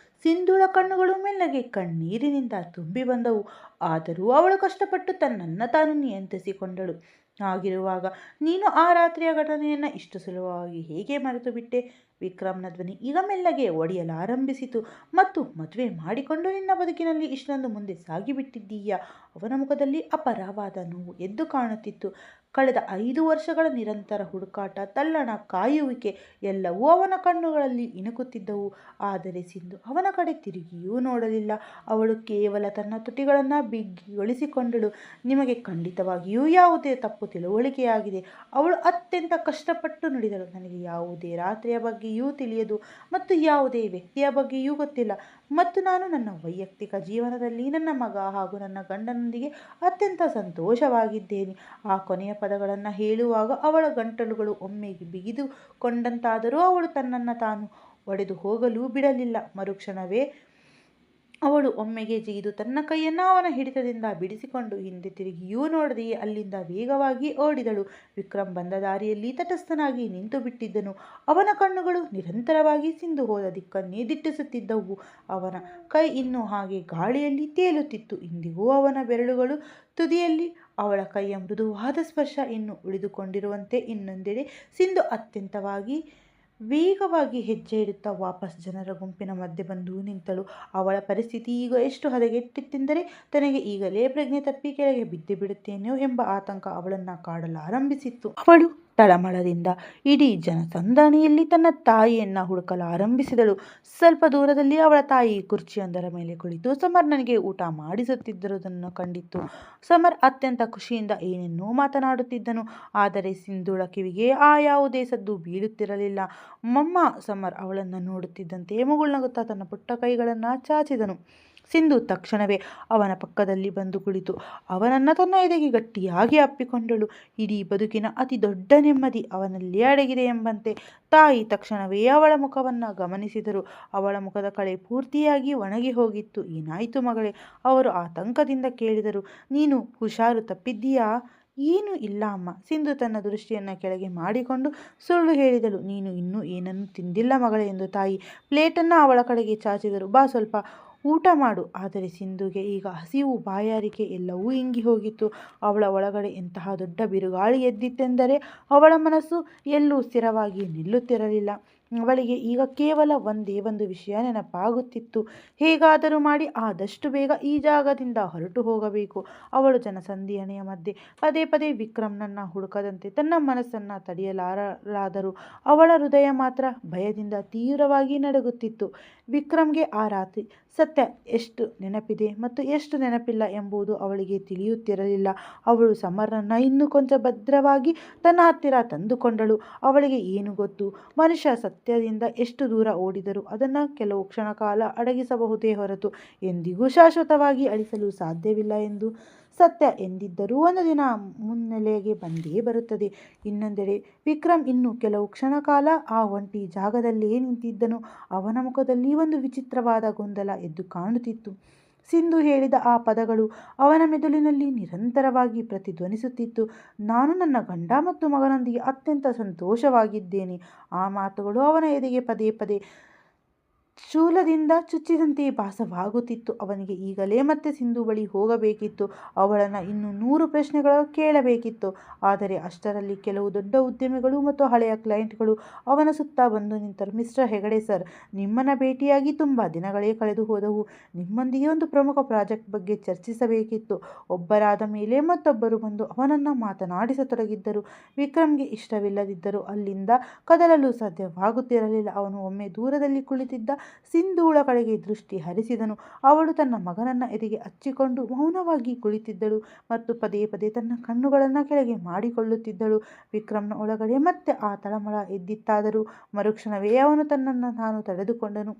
S1: ಸಿಂಧುಳ ಕಣ್ಣುಗಳು ಮೆಲ್ಲಗೆ ಕಣ್ಣೀರಿನಿಂದ ತುಂಬಿ ಬಂದವು. ಆದರೂ ಅವಳು ಕಷ್ಟಪಟ್ಟು ತನ್ನನ್ನು ತಾನು ನಿಯಂತ್ರಿಸಿಕೊಂಡಳು. ಹಾಗಿರುವಾಗ ನೀನು ಆ ರಾತ್ರಿಯ ಘಟನೆಯನ್ನು ಇಷ್ಟು ಸುಲಭವಾಗಿ ಹೇಗೆ ಮರೆತು ಬಿಟ್ಟೆ? ವಿಕ್ರಮ್ನ ಧ್ವನಿ ಈಗ ಮೆಲ್ಲಗೆ ಒಡೆಯಲಾರಂಭಿಸಿತು. ಮತ್ತು ಮದುವೆ ಮಾಡಿಕೊಂಡು ನಿನ್ನ ಬದುಕಿನಲ್ಲಿ ಇಷ್ಟೊಂದು ಮುಂದೆ ಸಾಗಿಬಿಟ್ಟಿದ್ದೀಯಾ? ಅವನ ಮುಖದಲ್ಲಿ ಅಪಾರವಾದ ನೋವು ಎದ್ದು ಕಾಣುತ್ತಿತ್ತು. ಕಳೆದ 5 ವರ್ಷಗಳ ನಿರಂತರ ಹುಡುಕಾಟ, ತಲ್ಲಣ, ಕಾಯುವಿಕೆ ಎಲ್ಲವೂ ಅವನ ಕಣ್ಣುಗಳಲ್ಲಿ ಇಣುಕುತ್ತಿದ್ದವು. ಆದರೆ ಸಿಂಧು ಅವನ ಕಡೆ ತಿರುಗಿಯೂ ನೋಡಲಿಲ್ಲ. ಅವಳು ಕೇವಲ ತನ್ನ ತುಟಿಗಳನ್ನು ಬಿಗಿಗೊಳಿಸಿಕೊಂಡಳು. ನಿಮಗೆ ಖಂಡಿತವಾಗಿಯೂ ಯಾವುದೇ ತಪ್ಪು ತಿಳುವಳಿಕೆಯಾಗಿದೆ, ಅವಳು ಅತ್ಯಂತ ಕಷ್ಟಪಟ್ಟು ನುಡಿದಳು. ನನಗೆ ಯಾವುದೇ ರಾತ್ರಿಯ ಬಗ್ಗೆಯೂ ತಿಳಿಯದು ಮತ್ತು ಯಾವುದೇ ವ್ಯಕ್ತಿಯ ಬಗ್ಗೆಯೂ ಗೊತ್ತಿಲ್ಲ. ಮತ್ತು ನಾನು ನನ್ನ ವೈಯಕ್ತಿಕ ಜೀವನದಲ್ಲಿ ನನ್ನ ಮಗ ಹಾಗೂ ನನ್ನ ಗಂಡನೊಂದಿಗೆ ಅತ್ಯಂತ ಸಂತೋಷವಾಗಿದ್ದೇನೆ. ಆ ಕೊನೆಯ ಪದಗಳನ್ನು ಹೇಳುವಾಗ ಅವಳ ಗಂಟಲುಗಳು ಒಮ್ಮೆ ಬಿಗಿದುಕೊಂಡಂತಾದರೂ ಅವಳು ತನ್ನನ್ನು ತಾನು ಒಡೆದು ಹೋಗಲು ಬಿಡಲಿಲ್ಲ. ಮರುಕ್ಷಣವೇ ಅವಳು ಒಮ್ಮೆಗೆ ಜಿಗಿದು ತನ್ನ ಕೈಯನ್ನು ಅವನ ಹಿಡಿತದಿಂದ ಬಿಡಿಸಿಕೊಂಡು ಹಿಂದೆ ತಿರುಗಿಯೂ ನೋಡದೆಯೇ ಅಲ್ಲಿಂದ ವೇಗವಾಗಿ ಓಡಿದಳು. ವಿಕ್ರಮ್ ಬಂದ ದಾರಿಯಲ್ಲಿ ತಟಸ್ಥನಾಗಿ ನಿಂತು ಬಿಟ್ಟಿದ್ದನು. ಅವನ ಕಣ್ಣುಗಳು ನಿರಂತರವಾಗಿ ಸಿಂಧು ಹೋದ ದಿಕ್ಕನ್ನೇ ದಿಟ್ಟಿಸುತ್ತಿದ್ದವು. ಅವನ ಕೈ ಇನ್ನೂ ಹಾಗೆ ಗಾಳಿಯಲ್ಲಿ ತೇಲುತ್ತಿತ್ತು. ಇಂದಿಗೂ ಅವನ ಬೆರಳುಗಳು ತುದಿಯಲ್ಲಿ ಅವಳ ಕೈಯ ಮೃದುವಾದ ಸ್ಪರ್ಶ ಇನ್ನೂ ಉಳಿದುಕೊಂಡಿರುವಂತೆ. ಇನ್ನೊಂದೆಡೆ ಸಿಂಧು ಅತ್ಯಂತವಾಗಿ ವೇಗವಾಗಿ ಹೆಜ್ಜೆ ಇಡುತ್ತಾ ವಾಪಸ್ ಜನರ ಗುಂಪಿನ ಮಧ್ಯೆ ಬಂದು ನಿಂತಳು. ಅವಳ ಪರಿಸ್ಥಿತಿ ಈಗ ಎಷ್ಟು ಹದಗೆಟ್ಟಿತ್ತೆಂದರೆ ತನಗೆ ಈಗಲೇ ಪ್ರಜ್ಞೆ ತಪ್ಪಿ ಕೆಳಗೆ ಬಿದ್ದು ಬಿಡುತ್ತೇನೋ ಎಂಬ ಆತಂಕ ಅವಳನ್ನು ಕಾಡಲಾರಂಭಿಸಿತ್ತು. ಅವಳು ತಳಮಳದಿಂದ ಇಡೀ ಜನಸಂದಣಿಯಲ್ಲಿ ತನ್ನ ತಾಯಿಯನ್ನು ಹುಡುಕಲಾರಂಭಿಸಿದಳು. ಸ್ವಲ್ಪ ದೂರದಲ್ಲಿ ಅವಳ ತಾಯಿ ಕುರ್ಚಿಯೊಂದರ ಮೇಲೆ ಕುಳಿತು ಸಮರ್ ನನಗೆ ಊಟ ಮಾಡಿಸುತ್ತಿದ್ದುದನ್ನು ಕಂಡಿತ್ತು. ಸಮರ್ ಅತ್ಯಂತ ಖುಷಿಯಿಂದ ಏನನ್ನೋ ಮಾತನಾಡುತ್ತಿದ್ದನು. ಆದರೆ ಸಿಂಧುಳ ಕಿವಿಗೆ ಯಾವುದೇ ಸದ್ದು ಬೀಳುತ್ತಿರಲಿಲ್ಲ. ಮಮ್ಮ, ಸಮರ್ ಅವಳನ್ನು ನೋಡುತ್ತಿದ್ದಂತೆ ಮುಗುಳ್ನಗುತ್ತಾ ತನ್ನ ಪುಟ್ಟ ಕೈಗಳನ್ನು ಚಾಚಿದನು. ಸಿಂಧು ತಕ್ಷಣವೇ ಅವನ ಪಕ್ಕದಲ್ಲಿ ಬಂದು ಕುಳಿತು ಅವನನ್ನು ತನ್ನ ಎದೆಗೆ ಗಟ್ಟಿಯಾಗಿ ಅಪ್ಪಿಕೊಂಡಳು. ಇಡೀ ಬದುಕಿನ ಅತಿ ದೊಡ್ಡ ನೆಮ್ಮದಿ ಅವನಲ್ಲಿ ಅಡಗಿದೆ ಎಂಬಂತೆ ತಾಯಿ ತಕ್ಷಣವೇ ಅವಳ ಮುಖವನ್ನು ಗಮನಿಸಿದರು. ಅವಳ ಮುಖದ ಕಳೆ ಪೂರ್ತಿಯಾಗಿ ಒಣಗಿ ಹೋಗಿತ್ತು. ಏನಾಯಿತು ಮಗಳೇ? ಅವರು ಆತಂಕದಿಂದ ಕೇಳಿದರು. ನೀನು ಹುಷಾರು ತಪ್ಪಿದ್ದೀಯಾ? ಏನೂ ಇಲ್ಲ ಅಮ್ಮ. ಸಿಂಧು ತನ್ನ ದೃಷ್ಟಿಯನ್ನು ಕೆಳಗೆ ಮಾಡಿಕೊಂಡು ಸುಳ್ಳು ಹೇಳಿದಳು. ನೀನು ಇನ್ನೂ ಏನನ್ನೂ ತಿಂದಿಲ್ಲ ಮಗಳೇ ಎಂದು ತಾಯಿ ಪ್ಲೇಟನ್ನು ಅವಳ ಕಡೆಗೆ ಚಾಚಿದರು. ಬಾ, ಸ್ವಲ್ಪ ಊಟ ಮಾಡು. ಆದರೆ ಸಿಂಧುಗೆ ಈಗ ಹಸಿವು, ಬಾಯಾರಿಕೆ ಎಲ್ಲವೂ ಇಂಗಿ ಹೋಗಿತ್ತು. ಅವಳ ಒಳಗಡೆ ಎಂತಹ ದೊಡ್ಡ ಬಿರುಗಾಳಿ ಎದ್ದಿತೆಂದರೆ ಅವಳ ಮನಸ್ಸು ಎಲ್ಲೂ ಸ್ಥಿರವಾಗಿ ನಿಲ್ಲುತ್ತಿರಲಿಲ್ಲ. ಅವಳಿಗೆ ಈಗ ಕೇವಲ ಒಂದೇ ಒಂದು ವಿಷಯ ನೆನಪಾಗುತ್ತಿತ್ತು. ಹೇಗಾದರೂ ಮಾಡಿ ಆದಷ್ಟು ಬೇಗ ಈ ಜಾಗದಿಂದ ಹೊರಟು ಹೋಗಬೇಕು. ಅವಳು ಜನಸಂದಣಿಯ ಮಧ್ಯೆ ಪದೇ ಪದೇ ವಿಕ್ರಮ್ನನ್ನು ಹುಡುಕದಂತೆ ತನ್ನ ಮನಸ್ಸನ್ನು ತಡೆಯಲಾರಲಾದರೂ ಅವಳ ಹೃದಯ ಮಾತ್ರ ಭಯದಿಂದ ತೀವ್ರವಾಗಿ ನಡುಗುತ್ತಿತ್ತು. ವಿಕ್ರಮ್ಗೆ ಆ ರಾತ್ರಿ ಸತ್ಯ ಎಷ್ಟು ನೆನಪಿದೆ ಮತ್ತು ಎಷ್ಟು ನೆನಪಿಲ್ಲ ಎಂಬುದು ಅವಳಿಗೆ ತಿಳಿಯುತ್ತಿರಲಿಲ್ಲ. ಅವಳು ಸಮರನ್ನು ಇನ್ನೂ ಕೊಂಚ ಭದ್ರವಾಗಿ ತನ್ನ ಹತ್ತಿರ ತಂದುಕೊಂಡಳು. ಅವಳಿಗೆ ಏನು ಗೊತ್ತು, ಮನುಷ್ಯ ಸತ್ಯದಿಂದ ಎಷ್ಟು ದೂರ ಓಡಿದರೂ ಅದನ್ನು ಕೆಲವು ಕ್ಷಣ ಕಾಲ ಅಡಗಿಸಬಹುದೇ ಹೊರತು ಎಂದಿಗೂ ಶಾಶ್ವತವಾಗಿ ಅಳಿಸಲು ಸಾಧ್ಯವಿಲ್ಲ ಎಂದು. ಸತ್ಯ ಎಂದಿದ್ದರೂ ಒಂದು ದಿನ ಮುನ್ನೆಲೆಗೆ ಬಂದೇ ಬರುತ್ತದೆ. ಇನ್ನೊಂದೆಡೆ ವಿಕ್ರಮ್ ಇನ್ನೂ ಕೆಲವು ಕ್ಷಣ ಕಾಲ ಆ ಒಂಟಿ ಜಾಗದಲ್ಲೇ ನಿಂತಿದ್ದನು. ಅವನ ಮುಖದಲ್ಲಿ ಒಂದು ವಿಚಿತ್ರವಾದ ಗೊಂದಲ ಎದ್ದು ಕಾಣುತ್ತಿತ್ತು. ಸಿಂಧು ಹೇಳಿದ ಆ ಪದಗಳು ಅವನ ಮೆದುಳಿನಲ್ಲಿ ನಿರಂತರವಾಗಿ ಪ್ರತಿಧ್ವನಿಸುತ್ತಿತ್ತು. ನಾನು ನನ್ನ ಗಂಡ ಮತ್ತು ಮಗನೊಂದಿಗೆ ಅತ್ಯಂತ ಸಂತೋಷವಾಗಿದ್ದೇನೆ. ಆ ಮಾತುಗಳು ಅವನ ಎದೆಗೆ ಪದೇ ಪದೇ ಶೂಲದಿಂದ ಚುಚ್ಚಿದಂತೆ ಭಾಸವಾಗುತ್ತಿತ್ತು. ಅವನಿಗೆ ಈಗಲೇ ಮತ್ತೆ ಸಿಂಧು ಬಳಿ ಹೋಗಬೇಕಿತ್ತು. ಅವಳನ್ನು ಇನ್ನೂ 100 ಪ್ರಶ್ನೆಗಳು ಕೇಳಬೇಕಿತ್ತು. ಆದರೆ ಅಷ್ಟರಲ್ಲಿ ಕೆಲವು ದೊಡ್ಡ ಉದ್ಯಮಿಗಳು ಮತ್ತು ಹಳೆಯ ಕ್ಲೈಂಟ್ಗಳು ಅವನ ಸುತ್ತ ಬಂದು ನಿಂತರು. ಮಿಸ್ಟರ್ ಹೆಗಡೆ ಸರ್, ನಿಮ್ಮನ್ನು ಭೇಟಿಯಾಗಿ ತುಂಬ ದಿನಗಳೇ ಕಳೆದು ಹೋದವು. ನಿಮ್ಮೊಂದಿಗೆ ಒಂದು ಪ್ರಮುಖ ಪ್ರಾಜೆಕ್ಟ್ ಬಗ್ಗೆ ಚರ್ಚಿಸಬೇಕಿತ್ತು. ಒಬ್ಬರಾದ ಮೇಲೆ ಮತ್ತೊಬ್ಬರು ಬಂದು ಅವನನ್ನು ಮಾತನಾಡಿಸತೊಡಗಿದ್ದರು. ವಿಕ್ರಮ್ಗೆ ಇಷ್ಟವಿಲ್ಲದಿದ್ದರೂ ಅಲ್ಲಿಂದ ಕದಲಲು ಸಾಧ್ಯವಾಗುತ್ತಿರಲಿಲ್ಲ. ಅವನು ಒಮ್ಮೆ ದೂರದಲ್ಲಿ ಕುಳಿತಿದ್ದ ಸಿಂಧೂಳ ಕಡೆಗೆ ದೃಷ್ಟಿ ಹರಿಸಿದನು. ಅವಳು ತನ್ನ ಮಗನನ್ನ ಎದೆಗೆ ಹಚ್ಚಿಕೊಂಡು ಮೌನವಾಗಿ ಕುಳಿತಿದ್ದಳು ಮತ್ತು ಪದೇ ಪದೇ ತನ್ನ ಕಣ್ಣುಗಳನ್ನು ಕೆಳಗೆ ಮಾಡಿಕೊಳ್ಳುತ್ತಿದ್ದಳು. ವಿಕ್ರಮ್ನ ಒಳಗಡೆ ಮತ್ತೆ ಆ ತಳಮಳ ಎದ್ದಿತ್ತಾದರೂ ಮರುಕ್ಷಣವೇ ಅವನು ತನ್ನನ್ನು ತಾನು ತಡೆದುಕೊಂಡನು.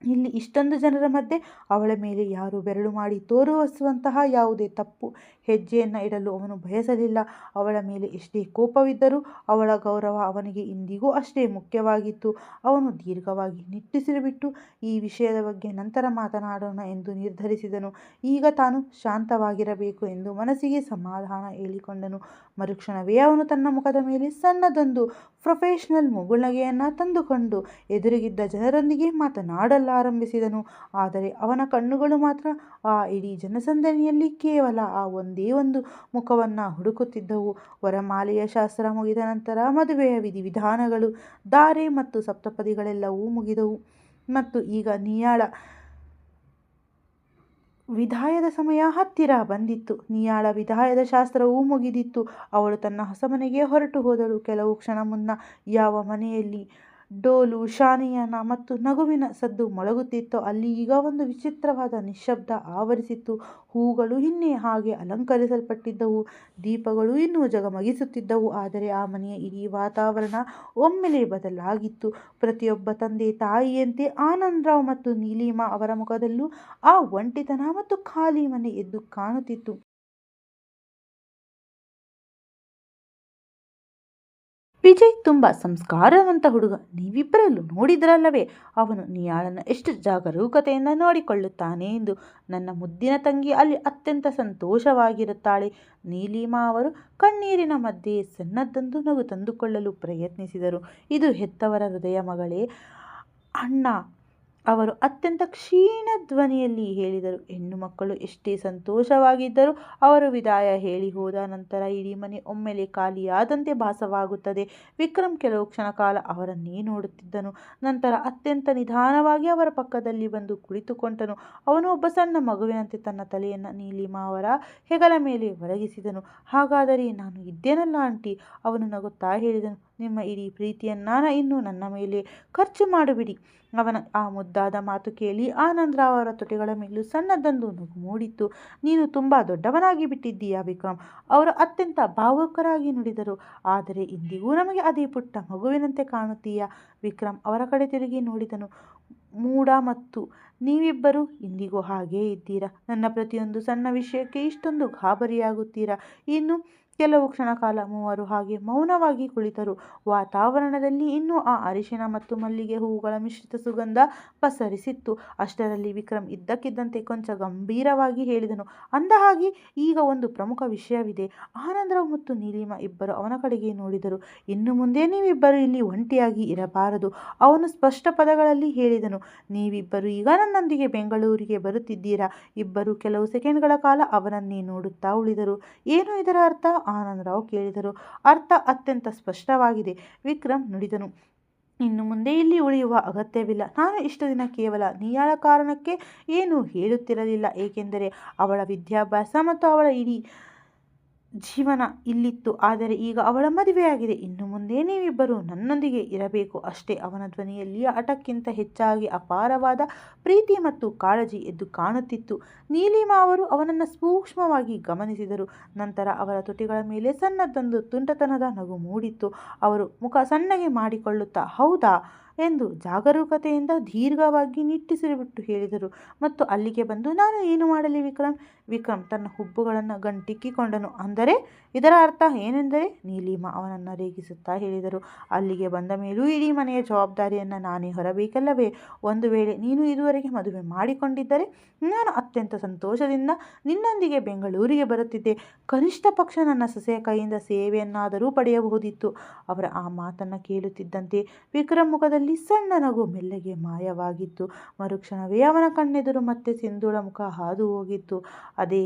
S1: ಇಲ್ಲಿ ಇಷ್ಟೊಂದು ಜನರ ಮಧ್ಯೆ ಅವಳ ಮೇಲೆ ಯಾರು ಬೆರಳು ಮಾಡಿ ತೋರಿಸುವಂತಹ ಯಾವುದೇ ತಪ್ಪು ಹೆಜ್ಜೆಯನ್ನು ಇಡಲು ಅವನು ಬಯಸಲಿಲ್ಲ. ಅವಳ ಮೇಲೆ ಎಷ್ಟೇ ಕೋಪವಿದ್ದರೂ ಅವಳ ಗೌರವ ಅವನಿಗೆ ಇಂದಿಗೂ ಅಷ್ಟೇ ಮುಖ್ಯವಾಗಿತ್ತು. ಅವನು ದೀರ್ಘವಾಗಿ ನಿಟ್ಟುಸಿರುಬಿಟ್ಟು ಈ ವಿಷಯದ ಬಗ್ಗೆ ನಂತರ ಮಾತನಾಡೋಣ ಎಂದು ನಿರ್ಧರಿಸಿದನು. ಈಗ ತಾನು ಶಾಂತವಾಗಿರಬೇಕು ಎಂದು ಮನಸ್ಸಿಗೆ ಸಮಾಧಾನ ಹೇಳಿಕೊಂಡನು. ಮರುಕ್ಷಣವೇ ಅವನು ತನ್ನ ಮುಖದ ಮೇಲೆ ಸಣ್ಣದೊಂದು ಪ್ರೊಫೆಷನಲ್ ಮುಗುಳ್ನಗೆಯನ್ನು ತಂದುಕೊಂಡು ಎದುರಿಗಿದ್ದ ಜನರೊಂದಿಗೆ ಮಾತನಾಡಲಾರಂಭಿಸಿದನು. ಆದರೆ ಅವನ ಕಣ್ಣುಗಳು ಮಾತ್ರ ಆ ಇಡೀ ಜನಸಂದಣಿಯಲ್ಲಿ ಕೇವಲ ಆ ಒಂದೇ ಒಂದು ಮುಖವನ್ನು ಹುಡುಕುತ್ತಿದ್ದವು. ವರಮಾಲೆಯ ಶಾಸ್ತ್ರ ಮುಗಿದ ನಂತರ ಮದುವೆಯ ವಿಧಿವಿಧಾನಗಳು, ಧಾರೆ ಮತ್ತು ಸಪ್ತಪದಿಗಳೆಲ್ಲವೂ ಮುಗಿದವು ಮತ್ತು ಈಗ ನಿಯಾಳ ವಿದಾಯದ ಸಮಯ ಹತ್ತಿರ ಬಂದಿತ್ತು. ನಿಯಾಳ ವಿದಾಯದ ಶಾಸ್ತ್ರವೂ ಮುಗಿದಿತ್ತು. ಅವಳು ತನ್ನ ಹೊಸ ಮನೆಗೆ ಹೊರಟು ಹೋದಳು. ಕೆಲವು ಕ್ಷಣ ಮುನ್ನ ಯಾವ ಮನೆಯಲ್ಲಿ ಡೋಲು, ಶಾನಿಯಾನ ಮತ್ತು ನಗುವಿನ ಸದ್ದು ಮೊಳಗುತ್ತಿತ್ತೋ ಅಲ್ಲಿ ಈಗ ಒಂದು ವಿಚಿತ್ರವಾದ ನಿಶ್ಶಬ್ದ ಆವರಿಸಿತ್ತು. ಹೂಗಳು ಇನ್ನೇ ಹಾಗೆ ಅಲಂಕರಿಸಲ್ಪಟ್ಟಿದ್ದವು, ದೀಪಗಳು ಇನ್ನೂ ಜಗಮಗಿಸುತ್ತಿದ್ದವು. ಆದರೆ ಆ ಮನೆಯ ಇಡೀ ವಾತಾವರಣ ಒಮ್ಮೆಲೇ ಬದಲಾಗಿತ್ತು. ಪ್ರತಿಯೊಬ್ಬ ತಂದೆ ತಾಯಿಯಂತೆ ಆನಂದರಾವ್ ಮತ್ತು ನೀಲಿಮಾ ಅವರ ಮುಖದಲ್ಲೂ ಆ ಒಂಟಿತನ ಮತ್ತು ಖಾಲಿ ಮನೆ ಎದ್ದು ಕಾಣುತ್ತಿತ್ತು. ವಿಜಯ್ ತುಂಬ ಸಂಸ್ಕಾರವಂತ ಹುಡುಗ. ನೀವಿಬ್ಬರಲ್ಲೂ ನೋಡಿದ್ರಲ್ಲವೇ ಅವನು ನಿಯಾಳನ್ನು ಎಷ್ಟು ಜಾಗರೂಕತೆಯಿಂದ ನೋಡಿಕೊಳ್ಳುತ್ತಾನೆ ಎಂದು. ನನ್ನ ಮುದ್ದಿನ ತಂಗಿ ಅಲ್ಲಿ ಅತ್ಯಂತ ಸಂತೋಷವಾಗಿರುತ್ತಾಳೆ. ನೀಲಿಮಾ ಅವರು ಕಣ್ಣೀರಿನ ಮಧ್ಯೆ ಸಣ್ಣದೊಂದು ನಗು ತಂದುಕೊಳ್ಳಲು ಪ್ರಯತ್ನಿಸಿದರು. ಇದು ಹೆತ್ತವರ ಹೃದಯ ಮಗಳೇ, ಅಣ್ಣ ಅವರು ಅತ್ಯಂತ ಕ್ಷೀಣ ಧ್ವನಿಯಲ್ಲಿ ಹೇಳಿದರು. ಹೆಣ್ಣು ಮಕ್ಕಳು ಎಷ್ಟೇ ಸಂತೋಷವಾಗಿದ್ದರೂ ಅವರು ವಿದಾಯ ಹೇಳಿ ಹೋದ ನಂತರ ಇಡೀ ಮನೆ ಒಮ್ಮೆಲೆ ಖಾಲಿಯಾದಂತೆ ಭಾಸವಾಗುತ್ತದೆ. ವಿಕ್ರಮ್ ಕೆಲವು ಕ್ಷಣಕಾಲ ಅವರನ್ನೇ ನೋಡುತ್ತಿದ್ದನು. ನಂತರ ಅತ್ಯಂತ ನಿಧಾನವಾಗಿ ಅವರ ಪಕ್ಕದಲ್ಲಿ ಬಂದು ಕುಳಿತುಕೊಂಡನು. ಅವನು ಒಬ್ಬ ಸಣ್ಣ ಮಗುವಿನಂತೆ ತನ್ನ ತಲೆಯನ್ನು ನೀಲಿಮಾ ಅವರ ಹೆಗಲ ಮೇಲೆ ಒರಗಿಸಿದನು. ಹಾಗಾದರೆ ನಾನು ಇದ್ದೇನಲ್ಲ ಆಂಟಿ, ಅವನು ನಗುತ್ತಾ ಹೇಳಿದನು. ನಿಮ್ಮ ಇಡೀ ಪ್ರೀತಿಯನ್ನ ಇನ್ನು ನನ್ನ ಮೇಲೆ ಖರ್ಚು ಮಾಡಿಬಿಡಿ. ಅವನ ಆ ಮುದ್ದಾದ ಮಾತು ಕೇಳಿ ಆನಂದರಾವ್ ಅವರ ತುಟಿಗಳ ಮೇಲೂ ಸಣ್ಣದೊಂದು ನಗು ಮೂಡಿತ್ತು. ನೀನು ತುಂಬ ದೊಡ್ಡವನಾಗಿ ಬಿಟ್ಟಿದ್ದೀಯಾ ವಿಕ್ರಮ್, ಅವರು ಅತ್ಯಂತ ಭಾವುಕರಾಗಿ ನುಡಿದರು. ಆದರೆ ಇಂದಿಗೂ ನಮಗೆ ಅದೇ ಪುಟ್ಟ ಮಗುವಿನಂತೆ ಕಾಣುತ್ತೀಯಾ. ವಿಕ್ರಮ್ ಅವರ ಕಡೆ ತಿರುಗಿ ನೋಡಿದನು. ಮೂಢ ಮತ್ತು ನೀವಿಬ್ಬರು ಇಂದಿಗೂ ಹಾಗೇ ಇದ್ದೀರಾ. ನನ್ನ ಪ್ರತಿಯೊಂದು ಸಣ್ಣ ವಿಷಯಕ್ಕೆ ಇಷ್ಟೊಂದು ಗಾಬರಿಯಾಗುತ್ತೀರಾ. ಇನ್ನು ಕೆಲವು ಕ್ಷಣಕಾಲ ಮೂವರು ಹಾಗೆ ಮೌನವಾಗಿ ಕುಳಿತರು. ವಾತಾವರಣದಲ್ಲಿ ಇನ್ನೂ ಆ ಅರಿಶಿನ ಮತ್ತು ಮಲ್ಲಿಗೆ ಹೂವುಗಳ ಮಿಶ್ರಿತ ಸುಗಂಧ ಪಸರಿಸಿತ್ತು. ಅಷ್ಟರಲ್ಲಿ ವಿಕ್ರಮ್ ಇದ್ದಕ್ಕಿದ್ದಂತೆ ಕೊಂಚ ಗಂಭೀರವಾಗಿ ಹೇಳಿದನು, ಅಂದಹಾಗೆ ಈಗ ಒಂದು ಪ್ರಮುಖ ವಿಷಯವಿದೆ. ಆನಂದರಾವ್ ಮತ್ತು ನೀಲಿಮಾ ಇಬ್ಬರು ಅವನ ಕಡೆಗೆ ನೋಡಿದರು. ಇನ್ನು ಮುಂದೆ ನೀವಿಬ್ಬರು ಇಲ್ಲಿ ಒಂಟಿಯಾಗಿ ಇರಬಾರದು, ಅವನು ಸ್ಪಷ್ಟ ಪದಗಳಲ್ಲಿ ಹೇಳಿದನು. ನೀವಿಬ್ಬರು ಈಗ ನನ್ನೊಂದಿಗೆ ಬೆಂಗಳೂರಿಗೆ ಬರುತ್ತಿದ್ದೀರಾ. ಇಬ್ಬರು ಕೆಲವು ಸೆಕೆಂಡ್ಗಳ ಕಾಲ ಅವನನ್ನೇ ನೋಡುತ್ತಾ ಉಳಿದರು. ಏನು ಇದರ ಅರ್ಥ? ಆನಂದರಾವ್ ಕೇಳಿದರು. ಅರ್ಥ ಅತ್ಯಂತ ಸ್ಪಷ್ಟವಾಗಿದೆ, ವಿಕ್ರಮ್ ನುಡಿದನು. ಇನ್ನು ಮುಂದೆ ಇಲ್ಲಿ ಉಳಿಯುವ ಅಗತ್ಯವಿಲ್ಲ. ನಾನು ಇಷ್ಟು ದಿನ ಕೇವಲ ನಿಯಾಳ ಕಾರಣಕ್ಕೆ ಏನೂ ಹೇಳುತ್ತಿರಲಿಲ್ಲ, ಏಕೆಂದರೆ ಅವಳ ವಿದ್ಯಾಭ್ಯಾಸ ಮತ್ತು ಅವಳ ಇಡೀ ಜೀವನ ಇಲ್ಲಿತ್ತು. ಆದರೆ ಈಗ ಅವಳ ಮದುವೆಯಾಗಿದೆ. ಇನ್ನು ಮುಂದೆ ನೀವಿಬ್ಬರು ನನ್ನೊಂದಿಗೆ ಇರಬೇಕು ಅಷ್ಟೇ. ಅವನ ಧ್ವನಿಯಲ್ಲಿ ಹಠಕ್ಕಿಂತ ಹೆಚ್ಚಾಗಿ ಅಪಾರವಾದ ಪ್ರೀತಿ ಮತ್ತು ಕಾಳಜಿ ಎದ್ದು ಕಾಣುತ್ತಿತ್ತು. ನೀಲಿಮಾ ಅವರು ಅವನನ್ನು ಸೂಕ್ಷ್ಮವಾಗಿ ಗಮನಿಸಿದರು. ನಂತರ ಅವರ ತುಟಿಗಳ ಮೇಲೆ ಸಣ್ಣದೊಂದು ತುಂಟತನದ ನಗು ಮೂಡಿತ್ತು. ಅವರು ಮುಖ ಸಣ್ಣಗೆ ಮಾಡಿಕೊಳ್ಳುತ್ತಾ, ಹೌದಾ ಎಂದು ಜಾಗರೂಕತೆಯಿಂದ ದೀರ್ಘವಾಗಿ ನಿಟ್ಟುಸಿರುಬಿಟ್ಟು ಹೇಳಿದರು. ಮತ್ತು ಅಲ್ಲಿಗೆ ಬಂದು ನಾನು ಏನು ಮಾಡಲಿ ವಿಕ್ರಮ್? ವಿಕ್ರಮ್ ತನ್ನ ಹುಬ್ಬುಗಳನ್ನು ಗಂಟಿಕ್ಕಿಕೊಂಡನು. ಅಂದರೆ ಇದರ ಅರ್ಥ ಏನೆಂದರೆ? ನೀಲಿಮಾ ಅವನನ್ನು ರೇಗಿಸುತ್ತಾ ಹೇಳಿದರು. ಅಲ್ಲಿಗೆ ಬಂದ ಮೇಲೂ ಇಡೀ ಮನೆಯ ಜವಾಬ್ದಾರಿಯನ್ನು ನಾನೇ ಹೊರಬೇಕಲ್ಲವೇ? ಒಂದು ವೇಳೆ ನೀನು ಇದುವರೆಗೆ ಮದುವೆ ಮಾಡಿಕೊಂಡಿದ್ದರೆ ನಾನು ಅತ್ಯಂತ ಸಂತೋಷದಿಂದ ನಿನ್ನೊಂದಿಗೆ ಬೆಂಗಳೂರಿಗೆ ಬರುತ್ತಿದ್ದೆ. ಕನಿಷ್ಠ ಪಕ್ಷ ನನ್ನ ಸೊಸೆಯ ಕೈಯಿಂದ ಸೇವೆಯನ್ನಾದರೂ ಪಡೆಯಬಹುದಿತ್ತು. ಅವರ ಆ ಮಾತನ್ನು ಕೇಳುತ್ತಿದ್ದಂತೆ ವಿಕ್ರಮ್ ಮುಖದಲ್ಲಿ ಸಣ್ಣ ನಗು ಮೆಲ್ಲಗೆ ಮಾಯವಾಗಿತ್ತು. ಮರುಕ್ಷಣವೇ ಅವನ ಕಣ್ಣೆದುರು ಮತ್ತೆ ಸಿಂಧೂಳ ಮುಖ ಹಾದು ಹೋಗಿತ್ತು. ಅದೇ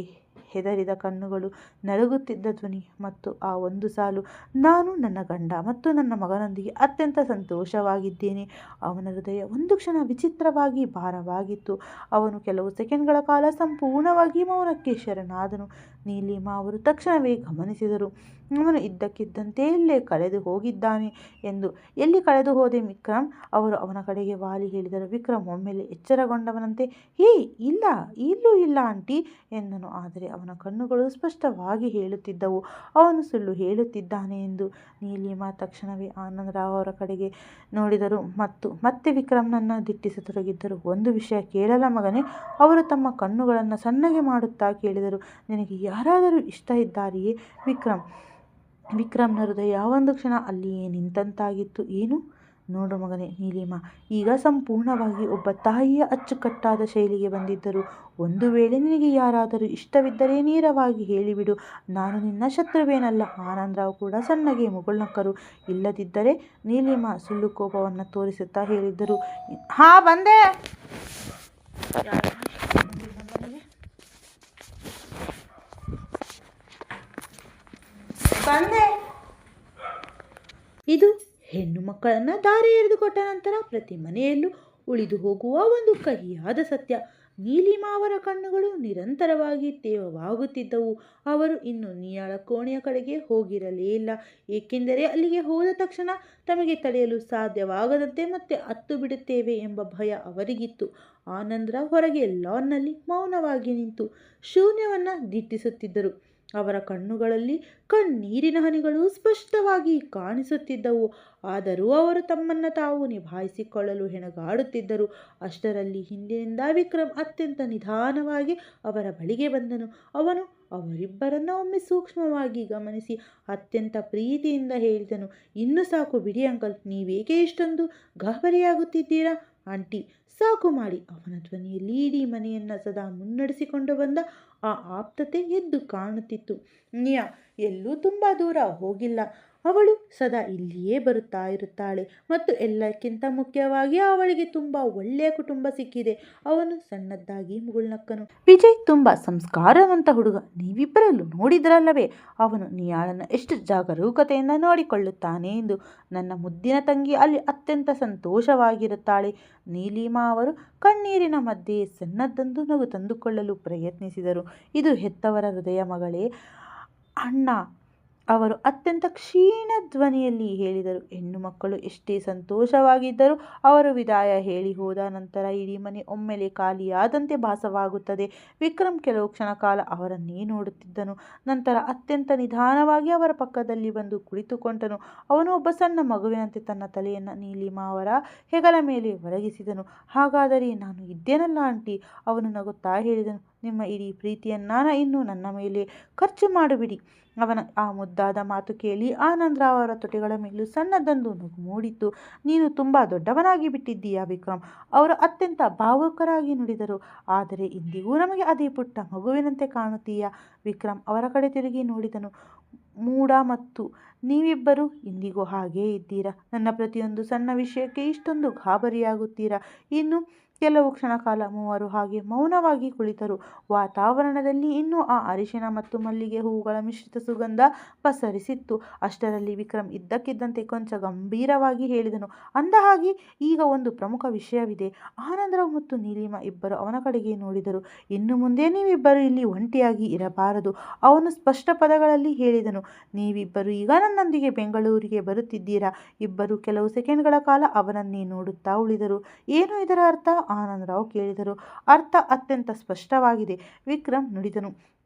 S1: ಹೆದರಿದ ಕಣ್ಣುಗಳು, ನಡುಗುತ್ತಿದ್ದ ಧ್ವನಿ ಮತ್ತು ಆ ಒಂದು ಸಾಲು, ನಾನು ನನ್ನ ಗಂಡ ಮತ್ತು ನನ್ನ ಮಗನೊಂದಿಗೆ ಅತ್ಯಂತ ಸಂತೋಷವಾಗಿದ್ದೇನೆ. ಅವನ ಹೃದಯ ಒಂದು ಕ್ಷಣ ವಿಚಿತ್ರವಾಗಿ ಭಾರವಾಗಿತ್ತು. ಅವನು ಕೆಲವು ಸೆಕೆಂಡ್ಗಳ ಕಾಲ ಸಂಪೂರ್ಣವಾಗಿ ಮೌನಕ್ಕೆ ಶರಣಾದನು. ನೀಲಿಮಾ ಅವರು ತಕ್ಷಣವೇ ಗಮನಿಸಿದರು, ಅವನು ಇದ್ದಕ್ಕಿದ್ದಂತೆ ಎಲ್ಲೇ ಕಳೆದು ಹೋಗಿದ್ದಾನೆ ಎಂದು. ಎಲ್ಲಿ ಕಳೆದು ಹೋದೆ ವಿಕ್ರಮ್? ಅವರು ಅವನ ಕಡೆಗೆ ವಾಲಿ ಹೇಳಿದರು. ವಿಕ್ರಮ್ ಒಮ್ಮೆಲೆ ಎಚ್ಚರಗೊಂಡವನಂತೆ, ಹೇ ಇಲ್ಲ, ಇಲ್ಲೂ ಇಲ್ಲ ಆಂಟಿ ಎಂದನು. ಆದರೆ ಅವನ ಕಣ್ಣುಗಳು ಸ್ಪಷ್ಟವಾಗಿ ಹೇಳುತ್ತಿದ್ದವು, ಅವನು ಸುಳ್ಳು ಹೇಳುತ್ತಿದ್ದಾನೆ ಎಂದು. ನೀಲಿಮಾ ತಕ್ಷಣವೇ ಆನಂದರಾವ್ ಅವರ ಕಡೆಗೆ ನೋಡಿದರು ಮತ್ತು ಮತ್ತೆ ವಿಕ್ರಮ್ನನ್ನು ದಿಟ್ಟಿಸತೊಡಗಿದ್ದರು. ಒಂದು ವಿಷಯ ಕೇಳಲ ಮಗನೇ? ಅವರು ತಮ್ಮ ಕಣ್ಣುಗಳನ್ನು ಸಣ್ಣಗೆ ಮಾಡುತ್ತಾ ಕೇಳಿದರು. ನಿನಗೆ ಯಾರಾದರೂ ಇಷ್ಟ ಇದ್ದಾರೆಯೇ ವಿಕ್ರಮ್ನ ಹೃದಯ ಒಂದು ಕ್ಷಣ ಅಲ್ಲಿಯೇ ನಿಂತಂತಾಗಿತ್ತು. ಏನು? ನೋಡು ಮಗನೇ, ನೀಲಿಮಾ ಈಗ ಸಂಪೂರ್ಣವಾಗಿ ಒಬ್ಬ ತಾಯಿಯ ಅಚ್ಚುಕಟ್ಟಾದ ಶೈಲಿಗೆ ಬಂದಿದ್ದರು. ಒಂದು ವೇಳೆ ನಿನಗೆ ಯಾರಾದರೂ ಇಷ್ಟವಿದ್ದರೆ ನೇರವಾಗಿ ಹೇಳಿಬಿಡು, ನಾನು ನಿನ್ನ ಶತ್ರುವೇನಲ್ಲ. ಆನಂದರಾವ್ ಕೂಡ ಸಣ್ಣಗೆ ಮುಗುಳ್ನಕ್ಕರು. ಇಲ್ಲದಿದ್ದರೆ, ನೀಲಿಮಾ ಸುಳ್ಳು ಕೋಪವನ್ನು ತೋರಿಸುತ್ತಾ ಹೇಳಿದ್ದರು. ಹಾ ಬಂದೆ. ಇದು ಹೆಣ್ಣು ಮಕ್ಕಳನ್ನು ದಾರಿ ಎರೆದುಕೊಟ್ಟ ನಂತರ ಪ್ರತಿ ಮನೆಯಲ್ಲೂ ಉಳಿದು ಹೋಗುವ ಒಂದು ಕಹಿಯಾದ ಸತ್ಯ. ನೀಲಿಮಾ ಅವರ ಕಣ್ಣುಗಳು ನಿರಂತರವಾಗಿ ತೇವವಾಗುತ್ತಿದ್ದವು. ಅವರು ಇನ್ನು ನಿಯಾಳ ಕೋಣೆಯ ಕಡೆಗೆ ಹೋಗಿರಲೇ ಇಲ್ಲ, ಏಕೆಂದರೆ ಅಲ್ಲಿಗೆ ಹೋದ ತಕ್ಷಣ ತಮಗೆ ತಡೆಯಲು ಸಾಧ್ಯವಾಗದಂತೆ ಮತ್ತೆ ಹತ್ತು ಬಿಡುತ್ತೇವೆ ಎಂಬ ಭಯ ಅವರಿಗಿತ್ತು. ಆನಂದರಾವ್ ಹೊರಗೆ ಲಾನ್ನಲ್ಲಿ ಮೌನವಾಗಿ ನಿಂತು ಶೂನ್ಯವನ್ನು ದಿಟ್ಟಿಸುತ್ತಿದ್ದರು. ಅವರ ಕಣ್ಣುಗಳಲ್ಲಿ ಕಣ್ಣೀರಿನ ಹನಿಗಳು ಸ್ಪಷ್ಟವಾಗಿ ಕಾಣಿಸುತ್ತಿದ್ದವು. ಆದರೂ ಅವರು ತಮ್ಮನ್ನು ತಾವು ನಿಭಾಯಿಸಿಕೊಳ್ಳಲು ಹೆಣಗಾಡುತ್ತಿದ್ದರು. ಅಷ್ಟರಲ್ಲಿ ಹಿಂದಿನಿಂದ ವಿಕ್ರಮ್ ಅತ್ಯಂತ ನಿಧಾನವಾಗಿ ಅವರ ಬಳಿಗೆ ಬಂದನು. ಅವನು ಅವರಿಬ್ಬರನ್ನು ಒಮ್ಮೆ ಸೂಕ್ಷ್ಮವಾಗಿ ಗಮನಿಸಿ ಅತ್ಯಂತ ಪ್ರೀತಿಯಿಂದ ಹೇಳಿದನು, ಇನ್ನು ಸಾಕು ಬಿಡಿ ಅಂಕಲ್, ನೀವೇಕೆ ಇಷ್ಟೊಂದು ಗಾಬರಿಯಾಗುತ್ತಿದ್ದೀರಾ? ಆಂಟಿ ಸಾಕು ಮಾಡಿ. ಅವನ ಧ್ವನಿಯಲ್ಲಿ ಇಡೀ ಮನೆಯನ್ನು ಸದಾ ಮುನ್ನಡೆಸಿಕೊಂಡು ಬಂದ ಆ ಆಪ್ತತೆ ಎದ್ದು ಕಾಣುತ್ತಿತ್ತು. ನಿಯಾ ಎಲ್ಲೂ ತುಂಬ ದೂರ ಹೋಗಿಲ್ಲ. ಅವಳು ಸದಾ ಇಲ್ಲಿಯೇ ಬರುತ್ತಾ ಇರುತ್ತಾಳೆ ಮತ್ತು ಎಲ್ಲಕ್ಕಿಂತ ಮುಖ್ಯವಾಗಿ ಅವಳಿಗೆ ತುಂಬ ಒಳ್ಳೆಯ ಕುಟುಂಬ ಸಿಕ್ಕಿದೆ. ಅವನು ಸಣ್ಣದ್ದಾಗಿ ಮುಗುಳ್ನಕ್ಕನು. ವಿಜಯ್ ತುಂಬ ಸಂಸ್ಕಾರವಂತ ಹುಡುಗ. ನೀವಿಬ್ಬರಲ್ಲೂ ನೋಡಿದ್ರಲ್ಲವೇ ಅವನು ನಿಯಾಳನ್ನು ಎಷ್ಟು ಜಾಗರೂಕತೆಯಿಂದ ನೋಡಿಕೊಳ್ಳುತ್ತಾನೆ ಎಂದು. ನನ್ನ ಮುದ್ದಿನ ತಂಗಿ ಅಲ್ಲಿ ಅತ್ಯಂತ ಸಂತೋಷವಾಗಿರುತ್ತಾಳೆ. ನೀಲಿಮಾ ಅವರು ಕಣ್ಣೀರಿನ ಮಧ್ಯೆ ಸಣ್ಣದೊಂದು ನಗು ತಂದುಕೊಳ್ಳಲು ಪ್ರಯತ್ನಿಸಿದರು. ಇದು ಹೆತ್ತವರ ಹೃದಯ ಮಗಳೇ. ಅಣ್ಣ ಅವರು ಅತ್ಯಂತ ಕ್ಷೀಣ ಧ್ವನಿಯಲ್ಲಿ ಹೇಳಿದರು. ಹೆಣ್ಣು ಮಕ್ಕಳು ಎಷ್ಟೇ ಸಂತೋಷವಾಗಿದ್ದರೂ ಅವರು ವಿದಾಯ ಹೇಳಿ ಹೋದ ನಂತರ ಇಡೀ ಮನೆ ಒಮ್ಮೆಲೆ ಖಾಲಿಯಾದಂತೆ ಭಾಸವಾಗುತ್ತದೆ. ವಿಕ್ರಮ್ ಕೆಲವು ಕ್ಷಣ ಕಾಲ ಅವರನ್ನೇ ನೋಡುತ್ತಿದ್ದನು. ನಂತರ ಅತ್ಯಂತ ನಿಧಾನವಾಗಿ ಅವರ ಪಕ್ಕದಲ್ಲಿ ಬಂದು ಕುಳಿತುಕೊಂಡನು. ಅವನು ಒಬ್ಬ ಸಣ್ಣ ಮಗುವಿನಂತೆ ತನ್ನ ತಲೆಯನ್ನು ನೀಲಿಮಾ ಅವರ ಹೆಗಲ ಮೇಲೆ ಒರಗಿಸಿದನು. ಹಾಗಾದರೆ ನಾನು ಇದ್ದೇನಲ್ಲ ಆಂಟಿ, ಅವನು ನಗುತ್ತಾ ಹೇಳಿದನು. ನಿಮ್ಮ ಇಡೀ ಪ್ರೀತಿಯನ್ನ ಇನ್ನು ನನ್ನ ಮೇಲೆ ಖರ್ಚು ಮಾಡಿಬಿಡಿ. ಅವನ ಆ ಮುದ್ದಾದ ಮಾತು ಕೇಳಿ ಆನಂದರಾವ್ ಅವರ ತುಟಿಗಳ ಮೇಲೂ ಸಣ್ಣದೊಂದು ನಗು ಮೂಡಿತು. ನೀನು ತುಂಬ ದೊಡ್ಡವನಾಗಿ ಬಿಟ್ಟಿದ್ದೀಯಾ ವಿಕ್ರಮ್, ಅವರು ಅತ್ಯಂತ ಭಾವುಕರಾಗಿ ನುಡಿದರು. ಆದರೆ ಇಂದಿಗೂ ನಮಗೆ ಅದೇ ಪುಟ್ಟ ಮಗುವಿನಂತೆ ಕಾಣುತ್ತೀಯಾ? ವಿಕ್ರಮ್ ಅವರ ಕಡೆ ತಿರುಗಿ ನೋಡಿದನು. ಮೂಡ ಮತ್ತು ನೀವಿಬ್ಬರು ಇಂದಿಗೂ ಹಾಗೇ ಇದ್ದೀರಾ? ನನ್ನ ಪ್ರತಿಯೊಂದು ಸಣ್ಣ ವಿಷಯಕ್ಕೆ ಇಷ್ಟೊಂದು ಗಾಬರಿಯಾಗುತ್ತೀರಾ? ಇನ್ನು ಕೆಲವು ಕ್ಷಣಕಾಲ ಮೂವರು ಹಾಗೆ ಮೌನವಾಗಿ ಕುಳಿತರು. ವಾತಾವರಣದಲ್ಲಿ ಇನ್ನೂ ಆ ಅರಿಶಿನ ಮತ್ತು ಮಲ್ಲಿಗೆ ಹೂವುಗಳ ಮಿಶ್ರಿತ ಸುಗಂಧ ಪಸರಿಸಿತ್ತು. ಅಷ್ಟರಲ್ಲಿ ವಿಕ್ರಮ್ ಇದ್ದಕ್ಕಿದ್ದಂತೆ ಕೊಂಚ ಗಂಭೀರವಾಗಿ ಹೇಳಿದನು. ಅಂದಹಾಗೆ ಈಗ ಒಂದು ಪ್ರಮುಖ ವಿಷಯವಿದೆ. ಆನಂದರಾವ್ ಮತ್ತು ನೀಲಿಮಾ ಇಬ್ಬರು ಅವನ ಕಡೆಗೆ ನೋಡಿದರು. ಇನ್ನು ಮುಂದೆ ನೀವಿಬ್ಬರು ಇಲ್ಲಿ ಒಂಟಿಯಾಗಿ ಇರಬಾರದು, ಅವನು ಸ್ಪಷ್ಟ ಪದಗಳಲ್ಲಿ ಹೇಳಿದನು. ನೀವಿಬ್ಬರು ಈಗ ನನ್ನೊಂದಿಗೆ ಬೆಂಗಳೂರಿಗೆ ಬರುತ್ತಿದ್ದೀರಾ? ಇಬ್ಬರು ಕೆಲವು ಸೆಕೆಂಡ್ಗಳ ಕಾಲ ಅವನನ್ನೇ ನೋಡುತ್ತಾ ಉಳಿದರು. ಏನು ಇದರ ಅರ್ಥ? ಆನಂದರಾವ್ ಕೇಳಿದರು. ಅರ್ಥ ಅತ್ಯಂತ ಸ್ಪಷ್ಟವಾಗಿದೆ, ವಿಕ್ರಮ್ ನುಡಿದನು.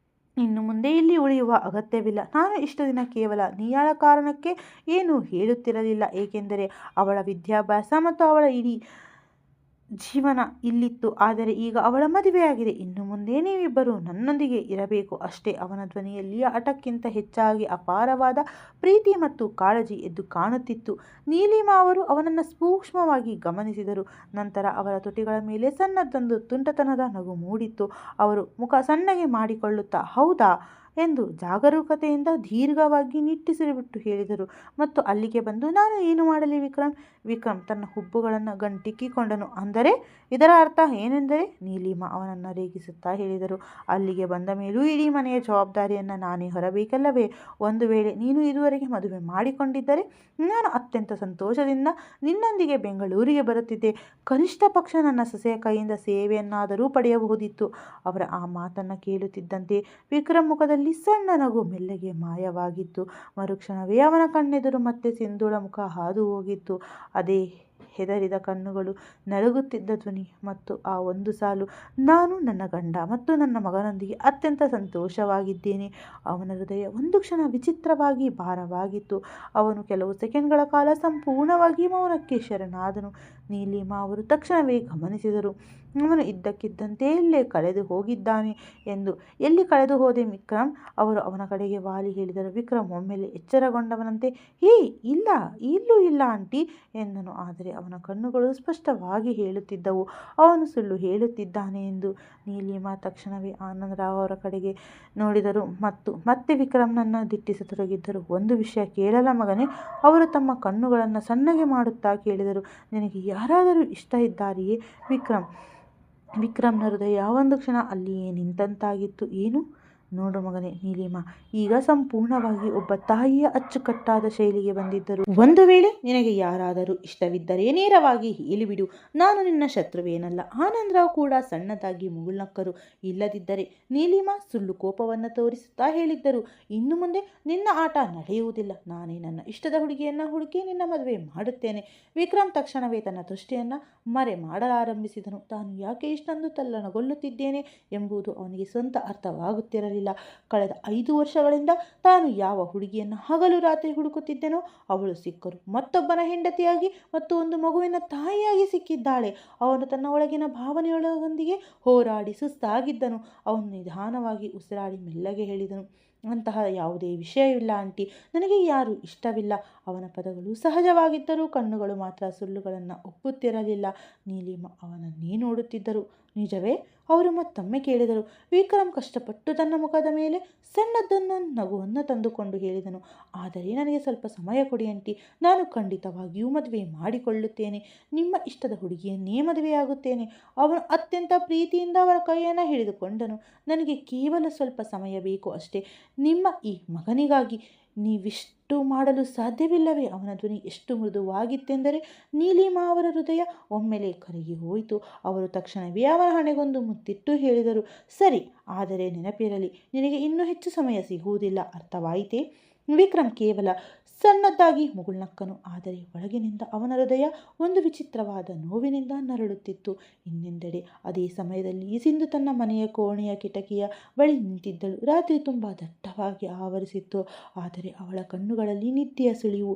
S1: ಇನ್ನು ಮುಂದೆ ಇಲ್ಲಿ ಉಳಿಯುವ ಅಗತ್ಯವಿಲ್ಲ. ನಾನು ಇಷ್ಟು ದಿನ ಕೇವಲ ನೀಯಾಳ ಕಾರಣಕ್ಕೆ ಏನೂ ಹೇಳುತ್ತಿರಲಿಲ್ಲ, ಏಕೆಂದರೆ ಅವಳ ವಿದ್ಯಾಭ್ಯಾಸ ಮತ್ತು ಅವಳ ಇಡೀ ಜೀವನ ಇಲ್ಲಿತ್ತು. ಆದರೆ ಈಗ ಅವಳ ಮದುವೆಯಾಗಿದೆ. ಇನ್ನು ಮುಂದೆ ನೀವಿಬ್ಬರು ನನ್ನೊಂದಿಗೆ ಇರಬೇಕು ಅಷ್ಟೇ. ಅವನ ಧ್ವನಿಯಲ್ಲಿ ಹಠಕ್ಕಿಂತ ಹೆಚ್ಚಾಗಿ ಅಪಾರವಾದ ಪ್ರೀತಿ ಮತ್ತು ಕಾಳಜಿ ಎದ್ದು ಕಾಣುತ್ತಿತ್ತು. ನೀಲಿಮಾ ಅವರು ಅವನನ್ನು ಸೂಕ್ಷ್ಮವಾಗಿ ಗಮನಿಸಿದರು. ನಂತರ ಅವರ ತುಟಿಗಳ ಮೇಲೆ ಸಣ್ಣದೊಂದು ತುಂಟತನದ ನಗು ಮೂಡಿತ್ತು. ಅವರು ಮುಖ ಸಣ್ಣಗೆ ಮಾಡಿಕೊಳ್ಳುತ್ತಾ ಹೌದಾ ಎಂದು ಜಾಗರೂಕತೆಯಿಂದ ದೀರ್ಘವಾಗಿ ನಿಟ್ಟುಸಿರುಬಿಟ್ಟು ಹೇಳಿದರು. ಮತ್ತು ಅಲ್ಲಿಗೆ ಬಂದು ನಾನು ಏನು ಮಾಡಲಿ ವಿಕ್ರಮ್? ವಿಕ್ರಮ್ ತನ್ನ ಹುಬ್ಬುಗಳನ್ನು ಗಂಟಿಕ್ಕಿಕೊಂಡನು. ಅಂದರೆ ಇದರ ಅರ್ಥ ಏನೆಂದರೆ? ನೀಲಿಮಾ ಅವನನ್ನು ರೇಗಿಸುತ್ತಾ ಹೇಳಿದರು. ಅಲ್ಲಿಗೆ ಬಂದ ಮೇಲೂ ಇಡೀ ಮನೆಯ ಜವಾಬ್ದಾರಿಯನ್ನು ನಾನೇ ಹೊರಬೇಕಲ್ಲವೇ? ಒಂದು ವೇಳೆ ನೀನು ಇದುವರೆಗೆ ಮದುವೆ ಮಾಡಿಕೊಂಡಿದ್ದರೆ ನಾನು ಅತ್ಯಂತ ಸಂತೋಷದಿಂದ ನಿನ್ನೊಂದಿಗೆ ಬೆಂಗಳೂರಿಗೆ ಬರುತ್ತಿದ್ದೆ. ಕನಿಷ್ಠ ಪಕ್ಷ ನನ್ನ ಸೊಸೆಯ ಕೈಯಿಂದ ಸೇವೆಯನ್ನಾದರೂ ಪಡೆಯಬಹುದಿತ್ತು. ಅವರ ಆ ಮಾತನ್ನು ಕೇಳುತ್ತಿದ್ದಂತೆ ವಿಕ್ರಮ್ ಮುಖದಲ್ಲಿ ಸಣ್ಣ ನಗು ಮೆಲ್ಲಗೆ ಮಾಯವಾಗಿತ್ತು. ಮರುಕ್ಷಣವೇ ಅವನ ಕಣ್ಣೆದುರು ಮತ್ತೆ ಸಿಂಧೂಳ ಮುಖ ಹಾದು ಹೋಗಿತ್ತು. ಅದೇ ಹೆದರಿದ ಕಣ್ಣುಗಳು, ನಡುಗುತ್ತಿದ್ದ ಧ್ವನಿ ಮತ್ತು ಆ ಒಂದು ಸಾಲು, ನಾನು ನನ್ನ ಗಂಡ ಮತ್ತು ನನ್ನ ಮಗನೊಂದಿಗೆ ಅತ್ಯಂತ ಸಂತೋಷವಾಗಿದ್ದೇನೆ. ಅವನ ಹೃದಯ ಒಂದು ಕ್ಷಣ ವಿಚಿತ್ರವಾಗಿ ಭಾರವಾಗಿತ್ತು. ಅವನು ಕೆಲವು ಸೆಕೆಂಡ್ಗಳ ಕಾಲ ಸಂಪೂರ್ಣವಾಗಿ ಮೌನಕ್ಕೆ ಶರಣಾದನು. ನೀಲಿಮಾ ಅವರು ತಕ್ಷಣವೇ ಗಮನಿಸಿದರು. ಅವನು ಇದ್ದಕ್ಕಿದ್ದಂತೆ ಎಲ್ಲೇ ಕಳೆದು ಹೋಗಿದ್ದಾನೆ ಎಂದು. ಎಲ್ಲಿ ಕಳೆದು ಹೋದೆ ವಿಕ್ರಮ್? ಅವರು ಅವನ ಕಡೆಗೆ ವಾಲಿ ಹೇಳಿದರು. ವಿಕ್ರಮ್ ಒಮ್ಮೆಲೆ ಎಚ್ಚರಗೊಂಡವನಂತೆ ಹೇ ಇಲ್ಲ, ಇಲ್ಲೂ ಇಲ್ಲ ಆಂಟಿ ಎಂದನು. ಆದರೆ ಅವನ ಕಣ್ಣುಗಳು ಸ್ಪಷ್ಟವಾಗಿ ಹೇಳುತ್ತಿದ್ದವು ಅವನು ಸುಳ್ಳು ಹೇಳುತ್ತಿದ್ದಾನೆ ಎಂದು. ನೀಲಿಮಾ ತಕ್ಷಣವೇ ಆನಂದರಾವ್ ಅವರ ಕಡೆಗೆ ನೋಡಿದರು ಮತ್ತು ಮತ್ತೆ ವಿಕ್ರಮ್ನನ್ನು ದಿಟ್ಟಿಸತೊಡಗಿದ್ದರು. ಒಂದು ವಿಷಯ ಕೇಳಲ ಮಗನೇ? ಅವರು ತಮ್ಮ ಕಣ್ಣುಗಳನ್ನು ಸಣ್ಣಗೆ ಮಾಡುತ್ತಾ ಕೇಳಿದರು. ನಿನಗೆ ಯಾರಾದರೂ ಇಷ್ಟ ಇದ್ದಾರೆಯೇ ವಿಕ್ರಮ್ನ ಹೃದಯ ಒಂದು ಕ್ಷಣ ಅಲ್ಲಿಯೇ ನಿಂತಂತಾಗಿತ್ತು. ಏನು? ನೋಡು ಮಗನೇ, ನೀಲಿಮಾ ಈಗ ಸಂಪೂರ್ಣವಾಗಿ ಒಬ್ಬ ತಾಯಿಯ ಅಚ್ಚುಕಟ್ಟಾದ ಶೈಲಿಗೆ ಬಂದಿದ್ದರು. ಒಂದು ವೇಳೆ ನಿನಗೆ ಯಾರಾದರೂ ಇಷ್ಟವಿದ್ದರೆ ನೇರವಾಗಿ ಹೇಳಿಬಿಡು, ನಾನು ನಿನ್ನ ಶತ್ರುವೇನಲ್ಲ. ಆನಂದರಾವ್ ಕೂಡ ಸಣ್ಣದಾಗಿ ಮುಗುಳ್ನಕ್ಕರು. ಇಲ್ಲದಿದ್ದರೆ ನೀಲಿಮಾ ಸುಳ್ಳು ಕೋಪವನ್ನು ತೋರಿಸುತ್ತಾ ಹೇಳಿದ್ದರು. ಇನ್ನು ಮುಂದೆ ನಿನ್ನ ಆಟ ನಡೆಯುವುದಿಲ್ಲ. ನಾನೇ ನನ್ನ ಇಷ್ಟದ ಹುಡುಗಿಯನ್ನು ಹುಡುಕಿ ನಿನ್ನ ಮದುವೆ ಮಾಡುತ್ತೇನೆ. ವಿಕ್ರಮ್ ತಕ್ಷಣವೇ ತನ್ನ ದೃಷ್ಟಿಯನ್ನು ಮರೆ ಮಾಡಲಾರಂಭಿಸಿದನು. ತಾನು ಯಾಕೆ ಇಷ್ಟೊಂದು ತಲ್ಲಣಗೊಳ್ಳುತ್ತಿದ್ದೇನೆ ಎಂಬುದು ಅವನಿಗೆ ಸ್ವಂತ ಅರ್ಥವಾಗುತ್ತಿರಲಿಲ್ಲ. ಕಳೆದ 5 ವರ್ಷಗಳಿಂದ ತಾನು ಯಾವ ಹುಡುಗಿಯನ್ನು ಹಗಲು ರಾತ್ರಿ ಹುಡುಕುತ್ತಿದ್ದೆನೋ ಅವಳು ಸಿಕ್ಕರು. ಮತ್ತೊಬ್ಬನ ಹೆಂಡತಿಯಾಗಿ ಮತ್ತು ಒಂದು ಮಗುವಿನ ತಾಯಿಯಾಗಿ ಸಿಕ್ಕಿದ್ದಾಳೆ. ಅವನು ತನ್ನ ಒಳಗಿನ ಭಾವನೆಯೊಳಗೊಂದಿಗೆ ಹೋರಾಡಿ ಸುಸ್ತಾಗಿದ್ದನು. ಅವನು ನಿಧಾನವಾಗಿ ಉಸಿರಾಡಿ ಮೆಲ್ಲಗೆ ಹೇಳಿದನು. ಅಂತಹ ಯಾವುದೇ ವಿಷಯವಿಲ್ಲ ಆಂಟಿ, ನನಗೆ ಯಾರೂ ಇಷ್ಟವಿಲ್ಲ. ಅವನ ಪದಗಳು ಸಹಜವಾಗಿದ್ದರೂ ಕಣ್ಣುಗಳು ಮಾತ್ರ ಸುಳ್ಳುಗಳನ್ನು ಒಪ್ಪುತ್ತಿರಲಿಲ್ಲ. ನೀಲಿಮಾ ಅವನನ್ನೇ ನೋಡುತ್ತಿದ್ದರು. ನಿಜವೇ? ಅವರು ಮತ್ತೊಮ್ಮೆ ಕೇಳಿದರು. ವಿಕ್ರಮ್ ಕಷ್ಟಪಟ್ಟು ತನ್ನ ಮುಖದ ಮೇಲೆ ಸಣ್ಣದನ್ನು ನಗುವನ್ನು ತಂದುಕೊಂಡು ಹೇಳಿದನು. ಆದರೆ ನನಗೆ ಸ್ವಲ್ಪ ಸಮಯ ಕೊಡಿ ಆಂಟಿ, ನಾನು ಖಂಡಿತವಾಗಿಯೂ ಮದುವೆ ಮಾಡಿಕೊಳ್ಳುತ್ತೇನೆ. ನಿಮ್ಮ ಇಷ್ಟದ ಹುಡುಗಿಯನ್ನೇ ಮದುವೆಯಾಗುತ್ತೇನೆ. ಅವನು ಅತ್ಯಂತ ಪ್ರೀತಿಯಿಂದ ಅವರ ಕೈಯನ್ನು ಹಿಡಿದುಕೊಂಡನು. ನನಗೆ ಕೇವಲ ಸ್ವಲ್ಪ ಸಮಯ ಬೇಕು ಅಷ್ಟೇ. ನಿಮ್ಮ ಈ ಮಗನಿಗಾಗಿ ನೀವಿಷ್ಟು ಮಾಡಲು ಸಾಧ್ಯವಿಲ್ಲವೇ? ಅವನ ಧ್ವನಿ ಎಷ್ಟು ಮೃದುವಾಗಿತ್ತೆಂದರೆ ನೀಲಿಮಾ ಅವರ ಹೃದಯ ಒಮ್ಮೆಲೆ ಕರಗಿ ಹೋಯಿತು. ಅವರು ತಕ್ಷಣವೇ ಅವನ ಹಣೆಗೊಂದು ಮುತ್ತಿಟ್ಟು ಹೇಳಿದರು. ಸರಿ, ಆದರೆ ನೆನಪಿರಲಿ, ನಿನಗೆ ಇನ್ನೂ ಹೆಚ್ಚು ಸಮಯ ಸಿಗುವುದಿಲ್ಲ, ಅರ್ಥವಾಯಿತೇ? ವಿಕ್ರಮ್ ಕೇವಲ ಸಣ್ಣದಾಗಿ ಮುಗುಳ್ನಕ್ಕನು. ಆದರೆ ಒಳಗಿನಿಂದ ಅವನ ಹೃದಯ ಒಂದು ವಿಚಿತ್ರವಾದ ನೋವಿನಿಂದ ನರಳುತ್ತಿತ್ತು. ಇನ್ನೊಂದೆಡೆ ಅದೇ ಸಮಯದಲ್ಲಿ ಸಿಂಧು ತನ್ನ ಮನೆಯ ಕೋಣೆಯ ಕಿಟಕಿಯ ಬಳಿ ನಿಂತಿದ್ದಳು. ರಾತ್ರಿ ತುಂಬ ದಟ್ಟವಾಗಿ ಆವರಿಸಿತ್ತು. ಆದರೆ ಅವಳ ಕಣ್ಣುಗಳಲ್ಲಿ ನಿದ್ದೆಯ ಸುಳಿವು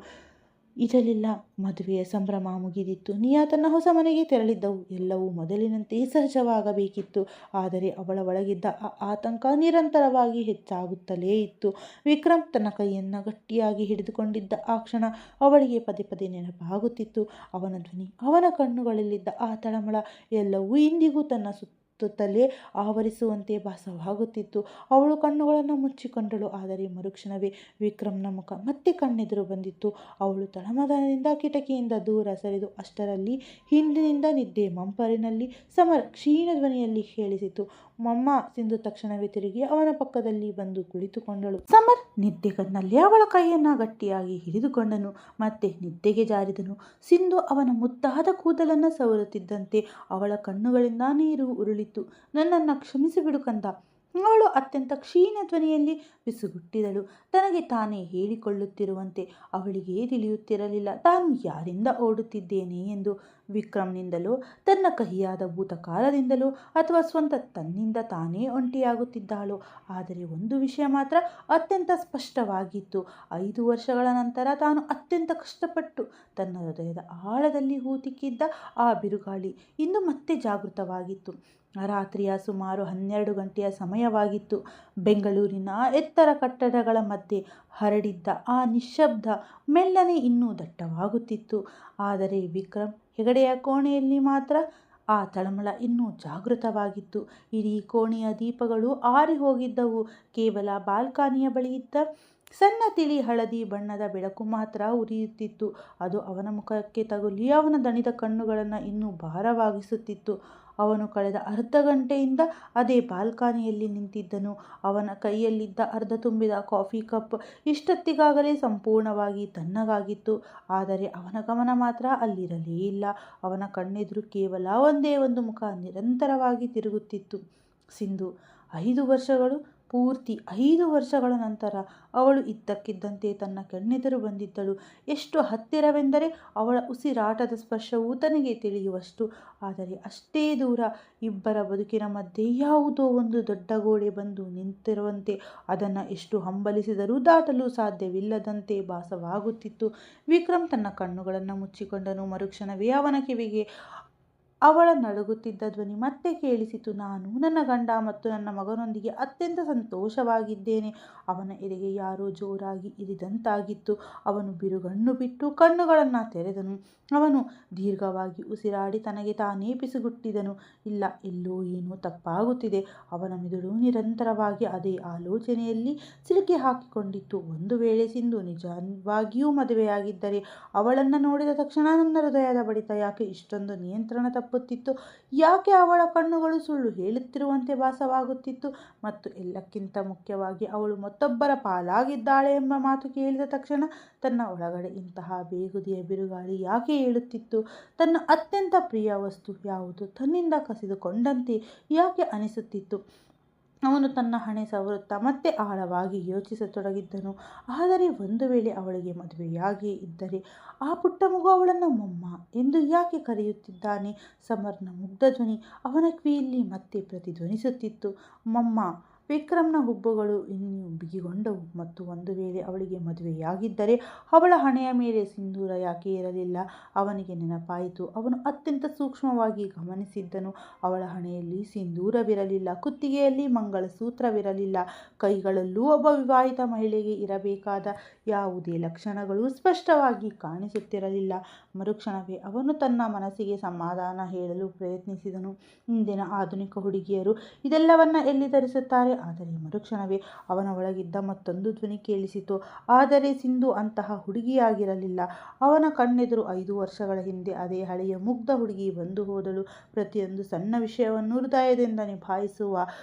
S1: ಇರಲಿಲ್ಲ. ಮದುವೆಯ ಸಂಭ್ರಮ ಮುಗಿದಿತ್ತು. ನಿಯಾ ತನ್ನ ಹೊಸ ಮನೆಗೆ ತೆರಳಿದ್ದವು. ಎಲ್ಲವೂ ಮೊದಲಿನಂತೆ ಸಹಜವಾಗಬೇಕಿತ್ತು. ಆದರೆ ಅವಳ ಒಳಗಿದ್ದ ಆತಂಕ ನಿರಂತರವಾಗಿ ಹೆಚ್ಚಾಗುತ್ತಲೇ ಇತ್ತು. ವಿಕ್ರಮ್ ತನ್ನ ಕೈಯನ್ನು ಗಟ್ಟಿಯಾಗಿ ಹಿಡಿದುಕೊಂಡಿದ್ದ ಆ ಕ್ಷಣ ಅವಳಿಗೆ ಪದೇ ಪದೇ ನೆನಪಾಗುತ್ತಿತ್ತು. ಅವನ ಧ್ವನಿ, ಅವನ ಕಣ್ಣುಗಳಲ್ಲಿದ್ದ ಆ ತಳಮಳ ಎಲ್ಲವೂ ಇಂದಿಗೂ ತನ್ನ ಸುತ್ತಲೇ ಆವರಿಸುವಂತೆ ಭಾಸವಾಗುತ್ತಿತ್ತು. ಅವಳು ಕಣ್ಣುಗಳನ್ನು ಮುಚ್ಚಿಕೊಂಡಳು. ಆದರೆ ಮರುಕ್ಷಣವೇ ವಿಕ್ರಮ್ನ ಮುಖ ಮತ್ತೆ ಕಣ್ಣೆದುರು ಬಂದಿತ್ತು. ಅವಳು ತಳಮಳದಿಂದ ಕಿಟಕಿಯಿಂದ ದೂರ ಸರಿದು ಅಷ್ಟರಲ್ಲಿ ಹಿಂದಿನಿಂದ ನಿದ್ದೆ ಮಂಪರಿನಲ್ಲಿ ಸಮರ್ ಕ್ಷೀಣ ಧ್ವನಿಯಲ್ಲಿ ಕೇಳಿಸಿತು, ಮಮ್ಮ. ಸಿಂಧು ತಕ್ಷಣವೇ ತಿರುಗಿ ಅವನ ಪಕ್ಕದಲ್ಲಿ ಬಂದು ಕುಳಿತುಕೊಂಡಳು. ಸಮರ್ ನಿದ್ದೆ ಕಣ್ಣಲ್ಲಿ ಅವಳ ಕೈಯನ್ನು ಗಟ್ಟಿಯಾಗಿ ಹಿಡಿದುಕೊಂಡನು. ಮತ್ತೆ ನಿದ್ದೆಗೆ ಜಾರಿದನು. ಸಿಂಧು ಅವನ ಮುದ್ದಾದ ಕೂದಲನ್ನು ಸವರುತ್ತಿದ್ದಂತೆ ಅವಳ ಕಣ್ಣುಗಳಿಂದ ನೀರು ಉರುಳಿತು. ನನ್ನನ್ನು ಕ್ಷಮಿಸಿಬಿಡು ಕಂದ. ಅವಳು ಅತ್ಯಂತ ಕ್ಷೀಣ ಧ್ವನಿಯಲ್ಲಿ ಬಿಸುಗುಟ್ಟಿದಳು. ತನಗೆ ತಾನೇ ಹೇಳಿಕೊಳ್ಳುತ್ತಿರುವಂತೆ ಅವಳಿಗೆ ತಿಳಿಯುತ್ತಿರಲಿಲ್ಲ ತಾನು ಯಾರಿಂದ ಓಡುತ್ತಿದ್ದೇನೆ ಎಂದು. ವಿಕ್ರಮ್ನಿಂದಲೋ, ತನ್ನ ಕಹಿಯಾದ ಭೂತಕಾಲದಿಂದಲೋ, ಅಥವಾ ಸ್ವಂತ ತನ್ನಿಂದ ತಾನೇ ಒಂಟಿಯಾಗುತ್ತಿದ್ದಾಳೋ. ಆದರೆ ಒಂದು ವಿಷಯ ಮಾತ್ರ ಅತ್ಯಂತ ಸ್ಪಷ್ಟವಾಗಿತ್ತು. 5 ವರ್ಷಗಳ ನಂತರ ತಾನು ಅತ್ಯಂತ ಕಷ್ಟಪಟ್ಟು ತನ್ನ ಹೃದಯದ ಆಳದಲ್ಲಿ ಹೂತಿಕ್ಕಿದ್ದ ಆ ಬಿರುಗಾಳಿ ಇಂದು ಮತ್ತೆ ಜಾಗೃತವಾಗಿತ್ತು. ರಾತ್ರಿಯ ಸುಮಾರು 12 ಗಂಟೆಯ ಸಮಯವಾಗಿತ್ತು. ಬೆಂಗಳೂರಿನ ಎತ್ತರ ಕಟ್ಟಡಗಳ ಮಧ್ಯೆ ಹರಡಿದ್ದ ಆ ನಿಶ್ಶಬ್ದ ಮೆಲ್ಲನೆ ಇನ್ನೂ ದಟ್ಟವಾಗುತ್ತಿತ್ತು. ಆದರೆ ವಿಕ್ರಮ್ ಹೆಗಡೆಯ ಕೋಣೆಯಲ್ಲಿ ಮಾತ್ರ ಆ ತಳಮಳ ಇನ್ನೂ ಜಾಗೃತವಾಗಿತ್ತು. ಇಡೀ ಕೋಣೆಯ ದೀಪಗಳು ಆರಿ ಹೋಗಿದ್ದವು. ಕೇವಲ ಬಾಲ್ಕನಿಯ ಬಳಿ ಇದ್ದ ಸಣ್ಣ ತಿಳಿ ಹಳದಿ ಬಣ್ಣದ ಬೆಳಕು ಮಾತ್ರ ಉರಿಯುತ್ತಿತ್ತು. ಅದು ಅವನ ಮುಖಕ್ಕೆ ತಗುಲಿ ಅವನ ದಣಿದ ಕಣ್ಣುಗಳನ್ನು ಇನ್ನೂ ಭಾರವಾಗಿಸುತ್ತಿತ್ತು. ಅವನು ಕಳೆದ ಅರ್ಧ ಗಂಟೆಯಿಂದ ಅದೇ ಬಾಲ್ಕನಿಯಲ್ಲಿ ನಿಂತಿದ್ದನು. ಅವನ ಕೈಯಲ್ಲಿದ್ದ ಅರ್ಧ ತುಂಬಿದ ಕಾಫಿ ಕಪ್ ಇಷ್ಟೊತ್ತಿಗಾಗಲೇ ಸಂಪೂರ್ಣವಾಗಿ ತಣ್ಣಗಾಗಿತ್ತು. ಆದರೆ ಅವನ ಗಮನ ಮಾತ್ರ ಅಲ್ಲಿರಲೇ ಇಲ್ಲ. ಅವನ ಕಣ್ಣೆದುರು ಕೇವಲ ಒಂದೇ ಒಂದು ಮುಖ ನಿರಂತರವಾಗಿ ತಿರುಗುತ್ತಿತ್ತು. ಸಿಂಧು. 5 ವರ್ಷಗಳು, ಪೂರ್ತಿ 5 ವರ್ಷಗಳ ನಂತರ ಅವಳು ಇದ್ದಕ್ಕಿದ್ದಂತೆ ತನ್ನ ಕಣ್ಣೆದುರು ಬಂದಿದ್ದಳು. ಎಷ್ಟು ಹತ್ತಿರವೆಂದರೆ ಅವಳ ಉಸಿರಾಟದ ಸ್ಪರ್ಶವು ತನಗೆ ತಿಳಿಯುವಷ್ಟು. ಆದರೆ ಅಷ್ಟೇ ದೂರ. ಇಬ್ಬರ ಬದುಕಿನ ಮಧ್ಯೆ ಯಾವುದೋ ಒಂದು ದೊಡ್ಡ ಗೋಡೆ ಬಂದು ನಿಂತಿರುವಂತೆ, ಅದನ್ನು ಎಷ್ಟು ಹಂಬಲಿಸಿದರೂ ದಾಟಲು ಸಾಧ್ಯವಿಲ್ಲದಂತೆ ಭಾಸವಾಗುತ್ತಿತ್ತು. ವಿಕ್ರಮ್ ತನ್ನ ಕಣ್ಣುಗಳನ್ನು ಮುಚ್ಚಿಕೊಂಡನು. ಮರುಕ್ಷಣವೇ ಅವನ ಕಿವಿಗೆ ಅವಳ ನಡುಗುತ್ತಿದ್ದ ಧ್ವನಿ ಮತ್ತೆ ಕೇಳಿಸಿತು, ನಾನು ನನ್ನ ಗಂಡ ಮತ್ತು ನನ್ನ ಮಗನೊಂದಿಗೆ ಅತ್ಯಂತ ಸಂತೋಷವಾಗಿದ್ದೇನೆ. ಅವನ ಎದೆಗೆ ಯಾರೋ ಜೋರಾಗಿ ಇರಿದಂತಾಗಿತ್ತು. ಅವನು ಬಿರುಗಣ್ಣು ಬಿಟ್ಟು ಕಣ್ಣುಗಳನ್ನು ತೆರೆದನು. ಅವನು ದೀರ್ಘವಾಗಿ ಉಸಿರಾಡಿ ತನಗೆ ತಾನೇ ಪಿಸುಗುಟ್ಟಿದನು. ಇಲ್ಲ, ಎಲ್ಲೋ ಏನೋ ತಪ್ಪಾಗುತ್ತಿದೆ. ಅವನ ಮಿದುಳು ನಿರಂತರವಾಗಿ ಅದೇ ಆಲೋಚನೆಯಲ್ಲಿ ಸಿಲುಕಿ ಹಾಕಿಕೊಂಡಿತ್ತು. ಒಂದು ವೇಳೆ ಸಿಂಧು ನಿಜವಾಗಿಯೂ ಮದುವೆಯಾಗಿದ್ದರೆ ಅವಳನ್ನು ನೋಡಿದ ತಕ್ಷಣ ನನ್ನ ಹೃದಯದ ಬಡಿತ ಯಾಕೆ ಇಷ್ಟೊಂದು ನಿಯಂತ್ರಣ ತಪ್ಪುತ್ತಿತ್ತು? ಯಾಕೆ ಅವಳ ಕಣ್ಣುಗಳು ಸುಳ್ಳು ಹೇಳುತ್ತಿರುವಂತೆ ಭಾಸವಾಗುತ್ತಿತ್ತು? ಮತ್ತು ಎಲ್ಲಕ್ಕಿಂತ ಮುಖ್ಯವಾಗಿ ಅವಳು ಮತ್ತೊಬ್ಬರ ಪಾಲಾಗಿದ್ದಾಳೆ ಎಂಬ ಮಾತು ಕೇಳಿದ ತಕ್ಷಣ ತನ್ನ ಒಳಗಡೆ ಇಂತಹ ಬೇಗುದಿಯ ಬಿರುಗಾಳಿ ಯಾಕೆ ಏಳುತ್ತಿತ್ತು? ತನ್ನ ಅತ್ಯಂತ ಪ್ರಿಯ ವಸ್ತು ಯಾವುದು ತನ್ನಿಂದ ಕಸಿದುಕೊಂಡಂತೆ ಯಾಕೆ ಅನಿಸುತ್ತಿತ್ತು? ಅವನು ತನ್ನ ಹಣೆ ಸವರುತ್ತಾ ಮತ್ತೆ ಆಳವಾಗಿ ಯೋಚಿಸತೊಡಗಿದ್ದನು. ಆದರೆ ಒಂದು ವೇಳೆ ಅವಳಿಗೆ ಮದುವೆಯಾಗಿಯೇ ಇದ್ದರೆ ಆ ಪುಟ್ಟ ಮಗು ಅವಳನ್ನು ಮೊಮ್ಮ ಎಂದು ಯಾಕೆ ಕರೆಯುತ್ತಿದ್ದಾನೆ? ಸಮರ್ನ ಮುಗ್ಧ ಧ್ವನಿ ಅವನ ಕಿವಿಯಲ್ಲಿ ಮತ್ತೆ ಪ್ರತಿಧ್ವನಿಸುತ್ತಿತ್ತು, ಮೊಮ್ಮ. ವಿಕ್ರಮ್ನ ಹುಬ್ಬುಗಳು ಇನ್ನೂ ಬಿಗಿಗೊಂಡವು. ಮತ್ತು ಒಂದು ವೇಳೆ ಅವಳಿಗೆ ಮದುವೆಯಾಗಿದ್ದರೆ ಅವಳ ಹಣೆಯ ಮೇಲೆ ಸಿಂಧೂರ ಯಾಕೆ ಇರಲಿಲ್ಲ? ಅವನಿಗೆ ನೆನಪಾಯಿತು. ಅವನು ಅತ್ಯಂತ ಸೂಕ್ಷ್ಮವಾಗಿ ಗಮನಿಸಿದ್ದನು. ಅವಳ ಹಣೆಯಲ್ಲಿ ಸಿಂಧೂರವಿರಲಿಲ್ಲ, ಕುತ್ತಿಗೆಯಲ್ಲಿ ಮಂಗಳಸೂತ್ರವಿರಲಿಲ್ಲ, ಕೈಗಳಲ್ಲೂ ಒಬ್ಬ ವಿವಾಹಿತ ಮಹಿಳೆಗೆ ಇರಬೇಕಾದ ಯಾವುದೇ ಲಕ್ಷಣಗಳು ಸ್ಪಷ್ಟವಾಗಿ ಕಾಣಿಸುತ್ತಿರಲಿಲ್ಲ. ಮರುಕ್ಷಣವೇ ಅವನು ತನ್ನ ಮನಸ್ಸಿಗೆ ಸಮಾಧಾನ ಹೇಳಲು ಪ್ರಯತ್ನಿಸಿದನು. ಇಂದಿನ ಆಧುನಿಕ ಹುಡುಗಿಯರು ಇದೆಲ್ಲವನ್ನ ಎಲ್ಲಿ ಧರಿಸುತ್ತಾರೆ? ಆದರೆ ಮರುಕ್ಷಣವೇ ಅವನ ಒಳಗಿದ್ದ ಮತ್ತೊಂದು ಧ್ವನಿ ಕೇಳಿಸಿತು, ಆದರೆ ಸಿಂಧು ಅಂತಹ ಹುಡುಗಿಯಾಗಿರಲಿಲ್ಲ. ಅವನ ಕಣ್ಣೆದುರು 5 ವರ್ಷಗಳ ಹಿಂದೆ ಅದೇ ಹಳೆಯ ಮುಗ್ಧ ಹುಡುಗಿ ಬಂದು ಹೋದಳು. ಪ್ರತಿಯೊಂದು ಸಣ್ಣ ವಿಷಯವನ್ನು ಹೃದಯದಿಂದ ನಿಭಾಯಿಸುವ,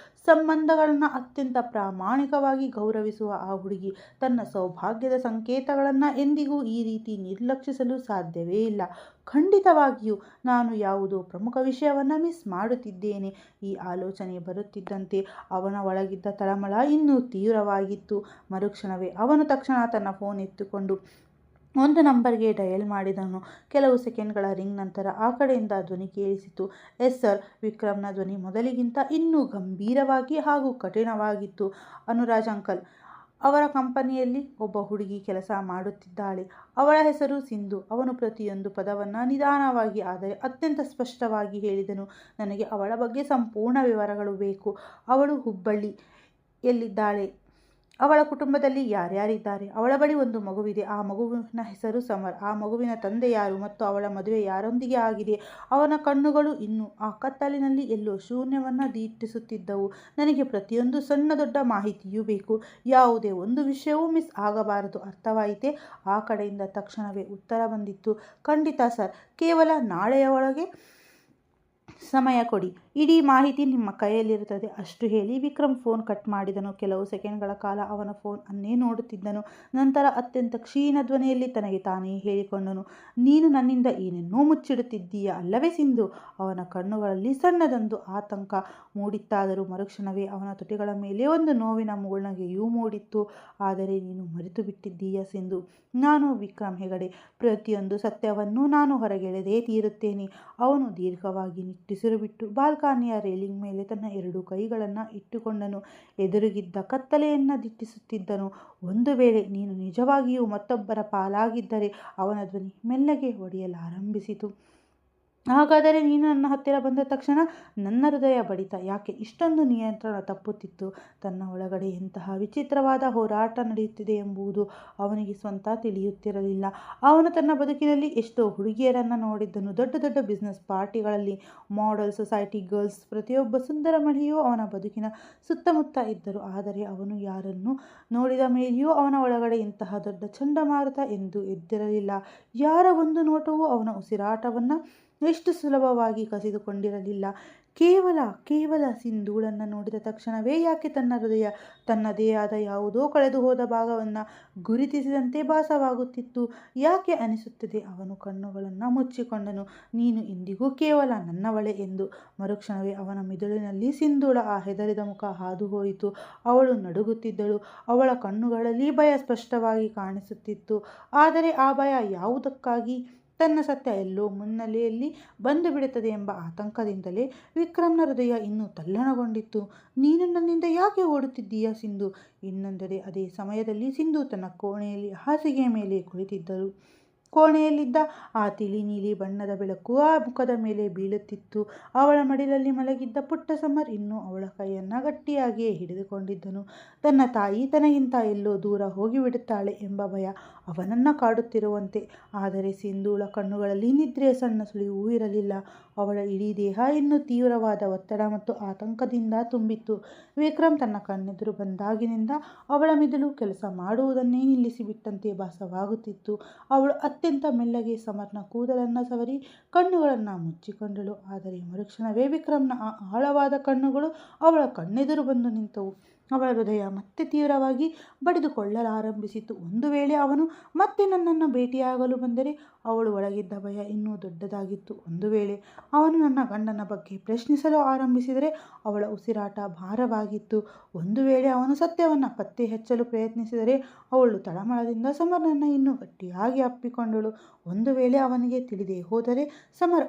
S1: ಸಂಬಂಧಗಳನ್ನು ಅತ್ಯಂತ ಪ್ರಾಮಾಣಿಕವಾಗಿ ಗೌರವಿಸುವ ಆ ಹುಡುಗಿ ತನ್ನ ಸೌಭಾಗ್ಯದ ಸಂಕೇತಗಳನ್ನು ಎಂದಿಗೂ ಈ ರೀತಿ ನಿರ್ಲಕ್ಷಿಸಲು ಸಾಧ್ಯವೇ ಇಲ್ಲ. ಖಂಡಿತವಾಗಿಯೂ ನಾನು ಯಾವುದೋ ಪ್ರಮುಖ ವಿಷಯವನ್ನು ಮಿಸ್ ಮಾಡುತ್ತಿದ್ದೇನೆ. ಈ ಆಲೋಚನೆ ಬರುತ್ತಿದ್ದಂತೆ ಅವನ ಒಳಗಿದ್ದ ತಳಮಳ ಇನ್ನೂ ತೀವ್ರವಾಗಿತ್ತು. ಮರುಕ್ಷಣವೇ ಅವನು ತಕ್ಷಣ ತನ್ನ ಫೋನ್ ಎತ್ತಿಕೊಂಡು ಒಂದು ನಂಬರ್ಗೆ ಡಯಲ್ ಮಾಡಿದನು. ಕೆಲವು ಸೆಕೆಂಡ್ಗಳ ರಿಂಗ್ ನಂತರ ಆ ಕಡೆಯಿಂದ ಧ್ವನಿ ಕೇಳಿಸಿತು. Yes sir. ವಿಕ್ರಮ್ನ ಧ್ವನಿ ಮೊದಲಿಗಿಂತ ಇನ್ನೂ ಗಂಭೀರವಾಗಿ ಹಾಗೂ ಕಠಿಣವಾಗಿತ್ತು. ಅನುರಾಜ್ ಅಂಕಲ್, ಅವರ ಕಂಪನಿಯಲ್ಲಿ ಒಬ್ಬ ಹುಡುಗಿ ಕೆಲಸ ಮಾಡುತ್ತಿದ್ದಾಳೆ. ಅವಳ ಹೆಸರು ಸಿಂಧು. ಅವನು ಪ್ರತಿಯೊಂದು ಪದವನ್ನು ನಿಧಾನವಾಗಿ ಆದರೆ ಅತ್ಯಂತ ಸ್ಪಷ್ಟವಾಗಿ ಹೇಳಿದನು. ನನಗೆ ಅವಳ ಬಗ್ಗೆ ಸಂಪೂರ್ಣ ವಿವರಗಳು ಬೇಕು. ಅವಳು ಹುಬ್ಬಳ್ಳಿಯಲ್ಲಿದ್ದಾಳೆ. ಅವಳ ಕುಟುಂಬದಲ್ಲಿ ಯಾರ್ಯಾರಿದ್ದಾರೆ? ಅವಳ ಬಳಿ ಒಂದು ಮಗುವಿದೆ. ಆ ಮಗುವಿನ ಹೆಸರು ಸಮರ್. ಆ ಮಗುವಿನ ತಂದೆ ಯಾರು ಮತ್ತು ಅವಳ ಮದುವೆ ಯಾರೊಂದಿಗೆ ಆಗಿದೆ? ಅವನ ಕಣ್ಣುಗಳು ಇನ್ನೂ ಆ ಕತ್ತಲಿನಲ್ಲಿ ಎಲ್ಲೋ ಶೂನ್ಯವನ್ನು ದಿಟ್ಟಿಸುತ್ತಿದ್ದವು. ನನಗೆ ಪ್ರತಿಯೊಂದು ಸಣ್ಣ ದೊಡ್ಡ ಮಾಹಿತಿಯೂ ಬೇಕು. ಯಾವುದೇ ಒಂದು ವಿಷಯವೂ ಮಿಸ್ ಆಗಬಾರದು. ಅರ್ಥವಾಯಿತೆ? ಆ ಕಡೆಯಿಂದ ತಕ್ಷಣವೇ ಉತ್ತರ ಬಂದಿತ್ತು. ಖಂಡಿತ ಸರ್. ಕೇವಲ ನಾಳೆಯ ಒಳಗೆ ಸಮಯ ಕೊಡಿ. ಇಡೀ ಮಾಹಿತಿ ನಿಮ್ಮ ಕೈಯಲ್ಲಿರುತ್ತದೆ. ಅಷ್ಟು ಹೇಳಿ ವಿಕ್ರಮ್ ಫೋನ್ ಕಟ್ ಮಾಡಿದನು. ಕೆಲವು ಸೆಕೆಂಡ್ಗಳ ಕಾಲ ಅವನ ಫೋನ್ ಅನ್ನೇ ನೋಡುತ್ತಿದ್ದನು. ನಂತರ ಅತ್ಯಂತ ಕ್ಷೀಣ ಧ್ವನಿಯಲ್ಲಿ ತನಗೆ ತಾನೇ ಹೇಳಿಕೊಂಡನು, ನೀನು ನನ್ನಿಂದ ಏನನ್ನೋ ಮುಚ್ಚಿಡುತ್ತಿದ್ದೀಯ ಅಲ್ಲವೇ ಸಿಂಧು? ಅವನ ಕಣ್ಣುಗಳಲ್ಲಿ ಸಣ್ಣದೊಂದು ಆತಂಕ ಮೂಡಿತ್ತಾದರೂ ಮರುಕ್ಷಣವೇ ಅವನ ತುಟಿಗಳ ಮೇಲೆ ಒಂದು ನೋವಿನ ಮುಗುಳ್ನಗೆಯೂ ಮೂಡಿತ್ತು. ಆದರೆ ನೀನು ಮರೆತು ಬಿಟ್ಟಿದ್ದೀಯ ಸಿಂಧು. ನಾನು ವಿಕ್ರಮ್ ಹೆಗಡೆ. ಪ್ರತಿಯೊಂದು ಸತ್ಯವನ್ನೂ ನಾನು ಹೊರಗೆಳೆದೇ ತೀರುತ್ತೇನೆ. ಅವನು ದೀರ್ಘವಾಗಿ ನಿಟ್ಟುಸಿರು ಬಿಟ್ಟು ಬಾಲ್ಕನಿಯ ರೇಲಿಂಗ್ ಮೇಲೆ ತನ್ನ 2 ಕೈಗಳನ್ನು ಇಟ್ಟುಕೊಂಡನು. ಎದುರಿಗಿದ್ದ ಕತ್ತಲೆಯನ್ನು ದಿಟ್ಟಿಸುತ್ತಿದ್ದನು. ಒಂದು ವೇಳೆ ನೀನು ನಿಜವಾಗಿಯೂ ಮತ್ತೊಬ್ಬರ ಪಾಲಾಗಿದ್ದರೆ? ಅವನ ಧ್ವನಿ ಮೆಲ್ಲಗೆ ಒಡೆಯಲಾರಂಭಿಸಿತು. ಹಾಗಾದರೆ ನೀನು ನನ್ನ ಹತ್ತಿರ ಬಂದ ತಕ್ಷಣ ನನ್ನ ಹೃದಯ ಬಡಿತ ಯಾಕೆ ಇಷ್ಟೊಂದು ನಿಯಂತ್ರಣ ತಪ್ಪುತ್ತಿತ್ತು? ತನ್ನ ಒಳಗಡೆ ಎಂತಹ ವಿಚಿತ್ರವಾದ ಹೋರಾಟ ನಡೆಯುತ್ತಿದೆ ಎಂಬುದು ಅವನಿಗೆ ಸ್ವಂತ ತಿಳಿಯುತ್ತಿರಲಿಲ್ಲ. ಅವನು ತನ್ನ ಬದುಕಿನಲ್ಲಿ ಎಷ್ಟೋ ಹುಡುಗಿಯರನ್ನು ನೋಡಿದ್ದನು. ದೊಡ್ಡ ದೊಡ್ಡ ಬಿಸ್ನೆಸ್ ಪಾರ್ಟಿಗಳಲ್ಲಿ ಮಾಡೆಲ್, ಸೊಸೈಟಿ ಗರ್ಲ್ಸ್, ಪ್ರತಿಯೊಬ್ಬ ಸುಂದರ ಮಹಿಳೆಯೂ ಅವನ ಬದುಕಿನ ಸುತ್ತಮುತ್ತ ಇದ್ದರು. ಆದರೆ ಅವನು ಯಾರನ್ನು ನೋಡಿದ ಮೇಲೆಯೂ ಅವನ ಒಳಗಡೆ ಇಂತಹ ದೊಡ್ಡ ಚಂಡಮಾರುತ ಎಂದು ಎದ್ದಿರಲಿಲ್ಲ. ಯಾರ ಒಂದು ನೋಟವೂ ಅವನ ಉಸಿರಾಟವನ್ನು ಎಷ್ಟು ಸುಲಭವಾಗಿ ಕಸಿದುಕೊಂಡಿರಲಿಲ್ಲ. ಕೇವಲ ಸಿಂಧೂಳನ್ನು ನೋಡಿದ ತಕ್ಷಣವೇ ಯಾಕೆ ತನ್ನ ಹೃದಯ ತನ್ನದೇ ಆದ ಯಾವುದೋ ಕಳೆದು ಹೋದ ಭಾಗವನ್ನು ಗುರುತಿಸಿದಂತೆ ಭಾಸವಾಗುತ್ತಿತ್ತು? ಯಾಕೆ ಅನಿಸುತ್ತದೆ? ಅವನು ಕಣ್ಣುಗಳನ್ನು ಮುಚ್ಚಿಕೊಂಡನು. ನೀನು ಇಂದಿಗೂ ಕೇವಲ ನನ್ನವಳೆ ಎಂದು. ಮರುಕ್ಷಣವೇ ಅವನ ಮಿದುಳಿನಲ್ಲಿ ಸಿಂಧೂಳ ಆ ಹೆದರಿದ ಮುಖ ಹಾದು ಹೋಯಿತು. ಅವಳು ನಡುಗುತ್ತಿದ್ದಳು. ಅವಳ ಕಣ್ಣುಗಳಲ್ಲಿ ಭಯ ಸ್ಪಷ್ಟವಾಗಿ ಕಾಣಿಸುತ್ತಿತ್ತು. ಆದರೆ ಆ ಭಯ ಯಾವುದಕ್ಕಾಗಿ? ತನ್ನ ಸತ್ಯ ಎಲ್ಲೋ ಮುನ್ನೆಲೆಯಲ್ಲಿ ಬಂದು ಬಿಡುತ್ತದೆ ಎಂಬ ಆತಂಕದಿಂದಲೇ. ವಿಕ್ರಮ್ನ ಹೃದಯ ಇನ್ನೂ ತಲ್ಲಣಗೊಂಡಿತ್ತು. ನೀನು ನನ್ನಿಂದ ಯಾಕೆ ಓಡುತ್ತಿದ್ದೀಯ ಸಿಂಧು? ಇನ್ನೊಂದೆಡೆ ಅದೇ ಸಮಯದಲ್ಲಿ ಸಿಂಧು ತನ್ನ ಕೋಣೆಯಲ್ಲಿ ಹಾಸಿಗೆಯ ಮೇಲೆ ಕುಳಿತಿದ್ದರು. ಕೋಣೆಯಲ್ಲಿದ್ದ ಆ ತಿಳಿ ನೀಲಿ ಬಣ್ಣದ ಬೆಳಕು ಆ ಮುಖದ ಮೇಲೆ ಬೀಳುತ್ತಿತ್ತು. ಅವಳ ಮಡಿಲಲ್ಲಿ ಮಲಗಿದ್ದ ಪುಟ್ಟ ಸಮರ್ ಇನ್ನೂ ಅವಳ ಕೈಯನ್ನು ಗಟ್ಟಿಯಾಗಿಯೇ ಹಿಡಿದುಕೊಂಡಿದ್ದನು. ತನ್ನ ತಾಯಿ ತನಗಿಂತ ಎಲ್ಲೋ ದೂರ ಹೋಗಿಬಿಡುತ್ತಾಳೆ ಎಂಬ ಭಯ ಅವನನ್ನು ಕಾಡುತ್ತಿರುವಂತೆ. ಆದರೆ ಸಿಂಧೂಳ ಕಣ್ಣುಗಳಲ್ಲಿ ನಿದ್ರೆಯ ಸಣ್ಣ ಸುಳಿವೂ ಇರಲಿಲ್ಲ. ಅವಳ ಇಡೀ ದೇಹ ಇನ್ನೂ ತೀವ್ರವಾದ ಒತ್ತಡ ಮತ್ತು ಆತಂಕದಿಂದ ತುಂಬಿತ್ತು. ವಿಕ್ರಮ್ ತನ್ನ ಕಣ್ಣೆದುರು ಬಂದಾಗಿನಿಂದ ಅವಳ ಮಿದುಳು ಕೆಲಸ ಮಾಡುವುದನ್ನೇ ನಿಲ್ಲಿಸಿಬಿಟ್ಟಂತೆ ಭಾಸವಾಗುತ್ತಿತ್ತು. ಅವಳು ಅತ್ಯಂತ ಮೆಲ್ಲಗೆ ಸಮರ್ನ ಕೂದಲನ್ನು ಸವರಿ ಕಣ್ಣುಗಳನ್ನು ಮುಚ್ಚಿಕೊಂಡಳು. ಆದರೆ ಮರುಕ್ಷಣವೇ ವಿಕ್ರಮ್ನ ಆ ಆಳವಾದ ಕಣ್ಣುಗಳು ಅವಳ ಕಣ್ಣೆದುರು ಬಂದು ನಿಂತವು. ಅವಳ ಹೃದಯ ಮತ್ತೆ ತೀವ್ರವಾಗಿ ಬಡಿದುಕೊಳ್ಳಲಾರಂಭಿಸಿತು. ಒಂದು ವೇಳೆ ಅವನು ಮತ್ತೆ ನನ್ನನ್ನು ಭೇಟಿಯಾಗಲು ಬಂದರೆ? ಅವಳು ಒಳಗಿದ್ದ ಭಯ ಇನ್ನೂ ದೊಡ್ಡದಾಗಿತ್ತು. ಒಂದು ವೇಳೆ ಅವನು ನನ್ನ ಗಂಡನ ಬಗ್ಗೆ ಪ್ರಶ್ನಿಸಲು ಆರಂಭಿಸಿದರೆ? ಅವಳ ಉಸಿರಾಟ ಭಾರವಾಗಿತ್ತು. ಒಂದು ವೇಳೆ ಅವನು ಸತ್ಯವನ್ನು ಪತ್ತೆ ಹಚ್ಚಲು ಪ್ರಯತ್ನಿಸಿದರೆ? ಅವಳು ತಳಮಳದಿಂದ ಸಮರ್ನನ್ನು ಇನ್ನೂ ಗಟ್ಟಿಯಾಗಿ ಅಪ್ಪಿಕೊಂಡಳು. ಒಂದು ವೇಳೆ ಅವನಿಗೆ ತಿಳಿದೇ ಹೋದರೆ? ಸಮರ್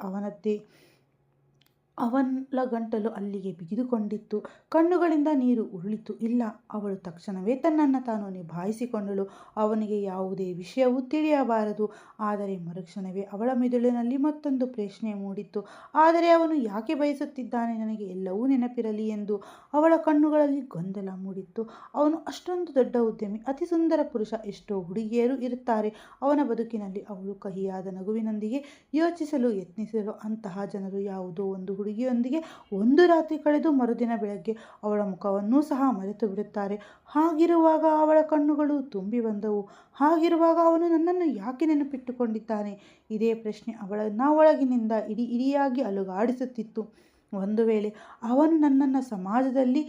S1: ಅವಳ ಗಂಟಲು ಅಲ್ಲಿಗೆ ಬಿಗಿದುಕೊಂಡಿತ್ತು. ಕಣ್ಣುಗಳಿಂದ ನೀರು ಉರುಳಿತು. ಇಲ್ಲ, ಅವಳು ತಕ್ಷಣವೇ ತನ್ನನ್ನು ತಾನು ನಿಭಾಯಿಸಿಕೊಂಡಳು. ಅವನಿಗೆ ಯಾವುದೇ ವಿಷಯವೂ ತಿಳಿಯಬಾರದು. ಆದರೆ ಮರುಕ್ಷಣವೇ ಅವಳ ಮಿದುಳಿನಲ್ಲಿ ಮತ್ತೊಂದು ಪ್ರಶ್ನೆ ಮೂಡಿತ್ತು. ಆದರೆ ಅವನು ಯಾಕೆ ಬಯಸುತ್ತಿದ್ದಾನೆ ನನಗೆ ಎಲ್ಲವೂ ನೆನಪಿರಲಿ ಎಂದು? ಅವಳ ಕಣ್ಣುಗಳಲ್ಲಿ ಗೊಂದಲ ಮೂಡಿತ್ತು. ಅವನು ಅಷ್ಟೊಂದು ದೊಡ್ಡ ಉದ್ಯಮಿ, ಅತಿ ಸುಂದರ ಪುರುಷ. ಎಷ್ಟೋ ಹುಡುಗಿಯರು ಇರುತ್ತಾರೆ ಅವನ ಬದುಕಿನಲ್ಲಿ. ಅವಳು ಕಹಿಯಾದ ನಗುವಿನೊಂದಿಗೆ ಯೋಚಿಸಲು ಯತ್ನಿಸಿದಳು. ಅಂತಹ ಜನರು ಯಾವುದೋ ಒಂದು ಹುಡುಗಿಯೊಂದಿಗೆ ಒಂದು ರಾತ್ರಿ ಕಳೆದು ಮರುದಿನ ಬೆಳಗ್ಗೆ ಅವಳ ಮುಖವನ್ನೂ ಸಹ ಮರೆತು ಬಿಡುತ್ತಾರೆ. ಹಾಗಿರುವಾಗ ಅವಳ ಕಣ್ಣುಗಳು ತುಂಬಿ ಬಂದವು. ಹಾಗಿರುವಾಗ ಅವನು ನನ್ನನ್ನು ಯಾಕೆ ನೆನಪಿಟ್ಟುಕೊಂಡಿದ್ದಾನೆ? ಇದೇ ಪ್ರಶ್ನೆ ಅವಳನ್ನು ಒಳಗಿನಿಂದ ಇಡಿಯಾಗಿ ಅಲುಗಾಡಿಸುತ್ತಿತ್ತು. ಒಂದು ವೇಳೆ ಅವನು ನನ್ನನ್ನು ಸಮಾಜದಲ್ಲಿ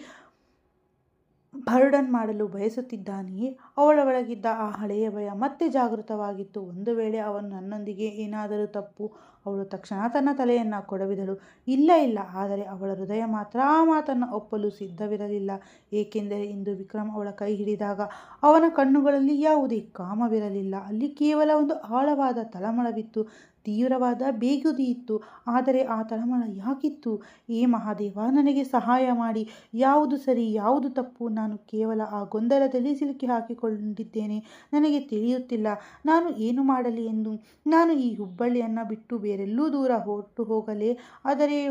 S1: ಬರ್ಡನ್ ಮಾಡಲು ಬಯಸುತ್ತಿದ್ದಾನೆಯೇ? ಅವಳ ಒಳಗಿದ್ದ ಆ ಹಳೆಯ ಭಯ ಮತ್ತೆ ಜಾಗೃತವಾಗಿತ್ತು. ಒಂದು ವೇಳೆ ಅವನು ನನ್ನೊಂದಿಗೆ ಏನಾದರೂ ತಪ್ಪು. ಅವಳು ತಕ್ಷಣ ತನ್ನ ತಲೆಯನ್ನು ಕೊಡವಿದಳು. ಇಲ್ಲ ಇಲ್ಲ. ಆದರೆ ಅವಳ ಹೃದಯ ಮಾತ್ರ ಆ ಮಾತನ್ನು ಒಪ್ಪಲು ಸಿದ್ಧವಿರಲಿಲ್ಲ. ಏಕೆಂದರೆ ಇಂದು ವಿಕ್ರಮ್ ಅವಳ ಕೈ ಹಿಡಿದಾಗ ಅವನ ಕಣ್ಣುಗಳಲ್ಲಿ ಯಾವುದೇ ಕಾಮವಿರಲಿಲ್ಲ. ಅಲ್ಲಿ ಕೇವಲ ಒಂದು ಆಳವಾದ ತಳಮಳವಿತ್ತು, ತೀವ್ರವಾದ ಬೇಗುದಿಯಿತ್ತು. ಆದರೆ ಆ ತಳಮಳ ಯಾಕಿತ್ತು? ಏ ಮಹಾದೇವ, ನನಗೆ ಸಹಾಯ ಮಾಡಿ. ಯಾವುದು ಸರಿ, ಯಾವುದು ತಪ್ಪು? ನಾನು ಕೇವಲ ಆ ಗೊಂದಲದಲ್ಲಿ ಸಿಲುಕಿ ಹಾಕಿಕೊಂಡಿದ್ದೇನೆ. ನನಗೆ ತಿಳಿಯುತ್ತಿಲ್ಲ ನಾನು ಏನು ಮಾಡಲಿ ಎಂದು. ನಾನು ಈ ಹುಬ್ಬಳ್ಳಿಯನ್ನು ಬಿಟ್ಟು ಬೇರೆಲ್ಲೂ ದೂರ ಹೊರಟು ಹೋಗಲೇ?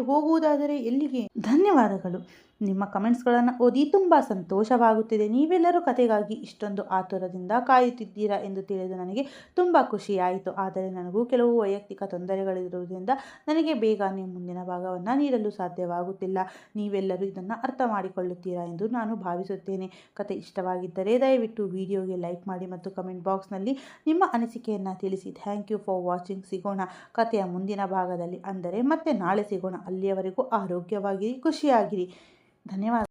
S1: ಹೋಗುವುದಾದರೆ ಎಲ್ಲಿಗೆ? ಧನ್ಯವಾದಗಳು. ನಿಮ್ಮ ಕಮೆಂಟ್ಸ್ಗಳನ್ನು ಓದಿ ತುಂಬ ಸಂತೋಷವಾಗುತ್ತಿದೆ. ನೀವೆಲ್ಲರೂ ಕತೆಗಾಗಿ ಇಷ್ಟೊಂದು ಆತುರದಿಂದ ಕಾಯುತ್ತಿದ್ದೀರಾ ಎಂದು ತಿಳಿದು ನನಗೆ ತುಂಬ ಖುಷಿಯಾಯಿತು. ಆದರೆ ನನಗೂ ಕೆಲವು ವೈಯಕ್ತಿಕ ತೊಂದರೆಗಳಿರುವುದರಿಂದ ನನಗೆ ಬೇಗನೆ ಮುಂದಿನ ಭಾಗವನ್ನು ನೀಡಲು ಸಾಧ್ಯವಾಗುತ್ತಿಲ್ಲ. ನೀವೆಲ್ಲರೂ ಇದನ್ನು ಅರ್ಥ ಮಾಡಿಕೊಳ್ಳುತ್ತೀರಾ ಎಂದು ನಾನು ಭಾವಿಸುತ್ತೇನೆ. ಕತೆ ಇಷ್ಟವಾಗಿದ್ದರೆ ದಯವಿಟ್ಟು ವಿಡಿಯೋಗೆ ಲೈಕ್ ಮಾಡಿ ಮತ್ತು ಕಮೆಂಟ್ ಬಾಕ್ಸ್ನಲ್ಲಿ ನಿಮ್ಮ ಅನಿಸಿಕೆಯನ್ನು ತಿಳಿಸಿ. Thank you for watching. ಸಿಗೋಣ ಕತೆಯ ಮುಂದಿನ ಭಾಗದಲ್ಲಿ. ಅಂದರೆ ಮತ್ತೆ ನಾಳೆ ಸಿಗೋಣ. ಅಲ್ಲಿಯವರೆಗೂ ಆರೋಗ್ಯವಾಗಿರಿ, ಖುಷಿಯಾಗಿರಿ. ಧನ್ಯವಾದ.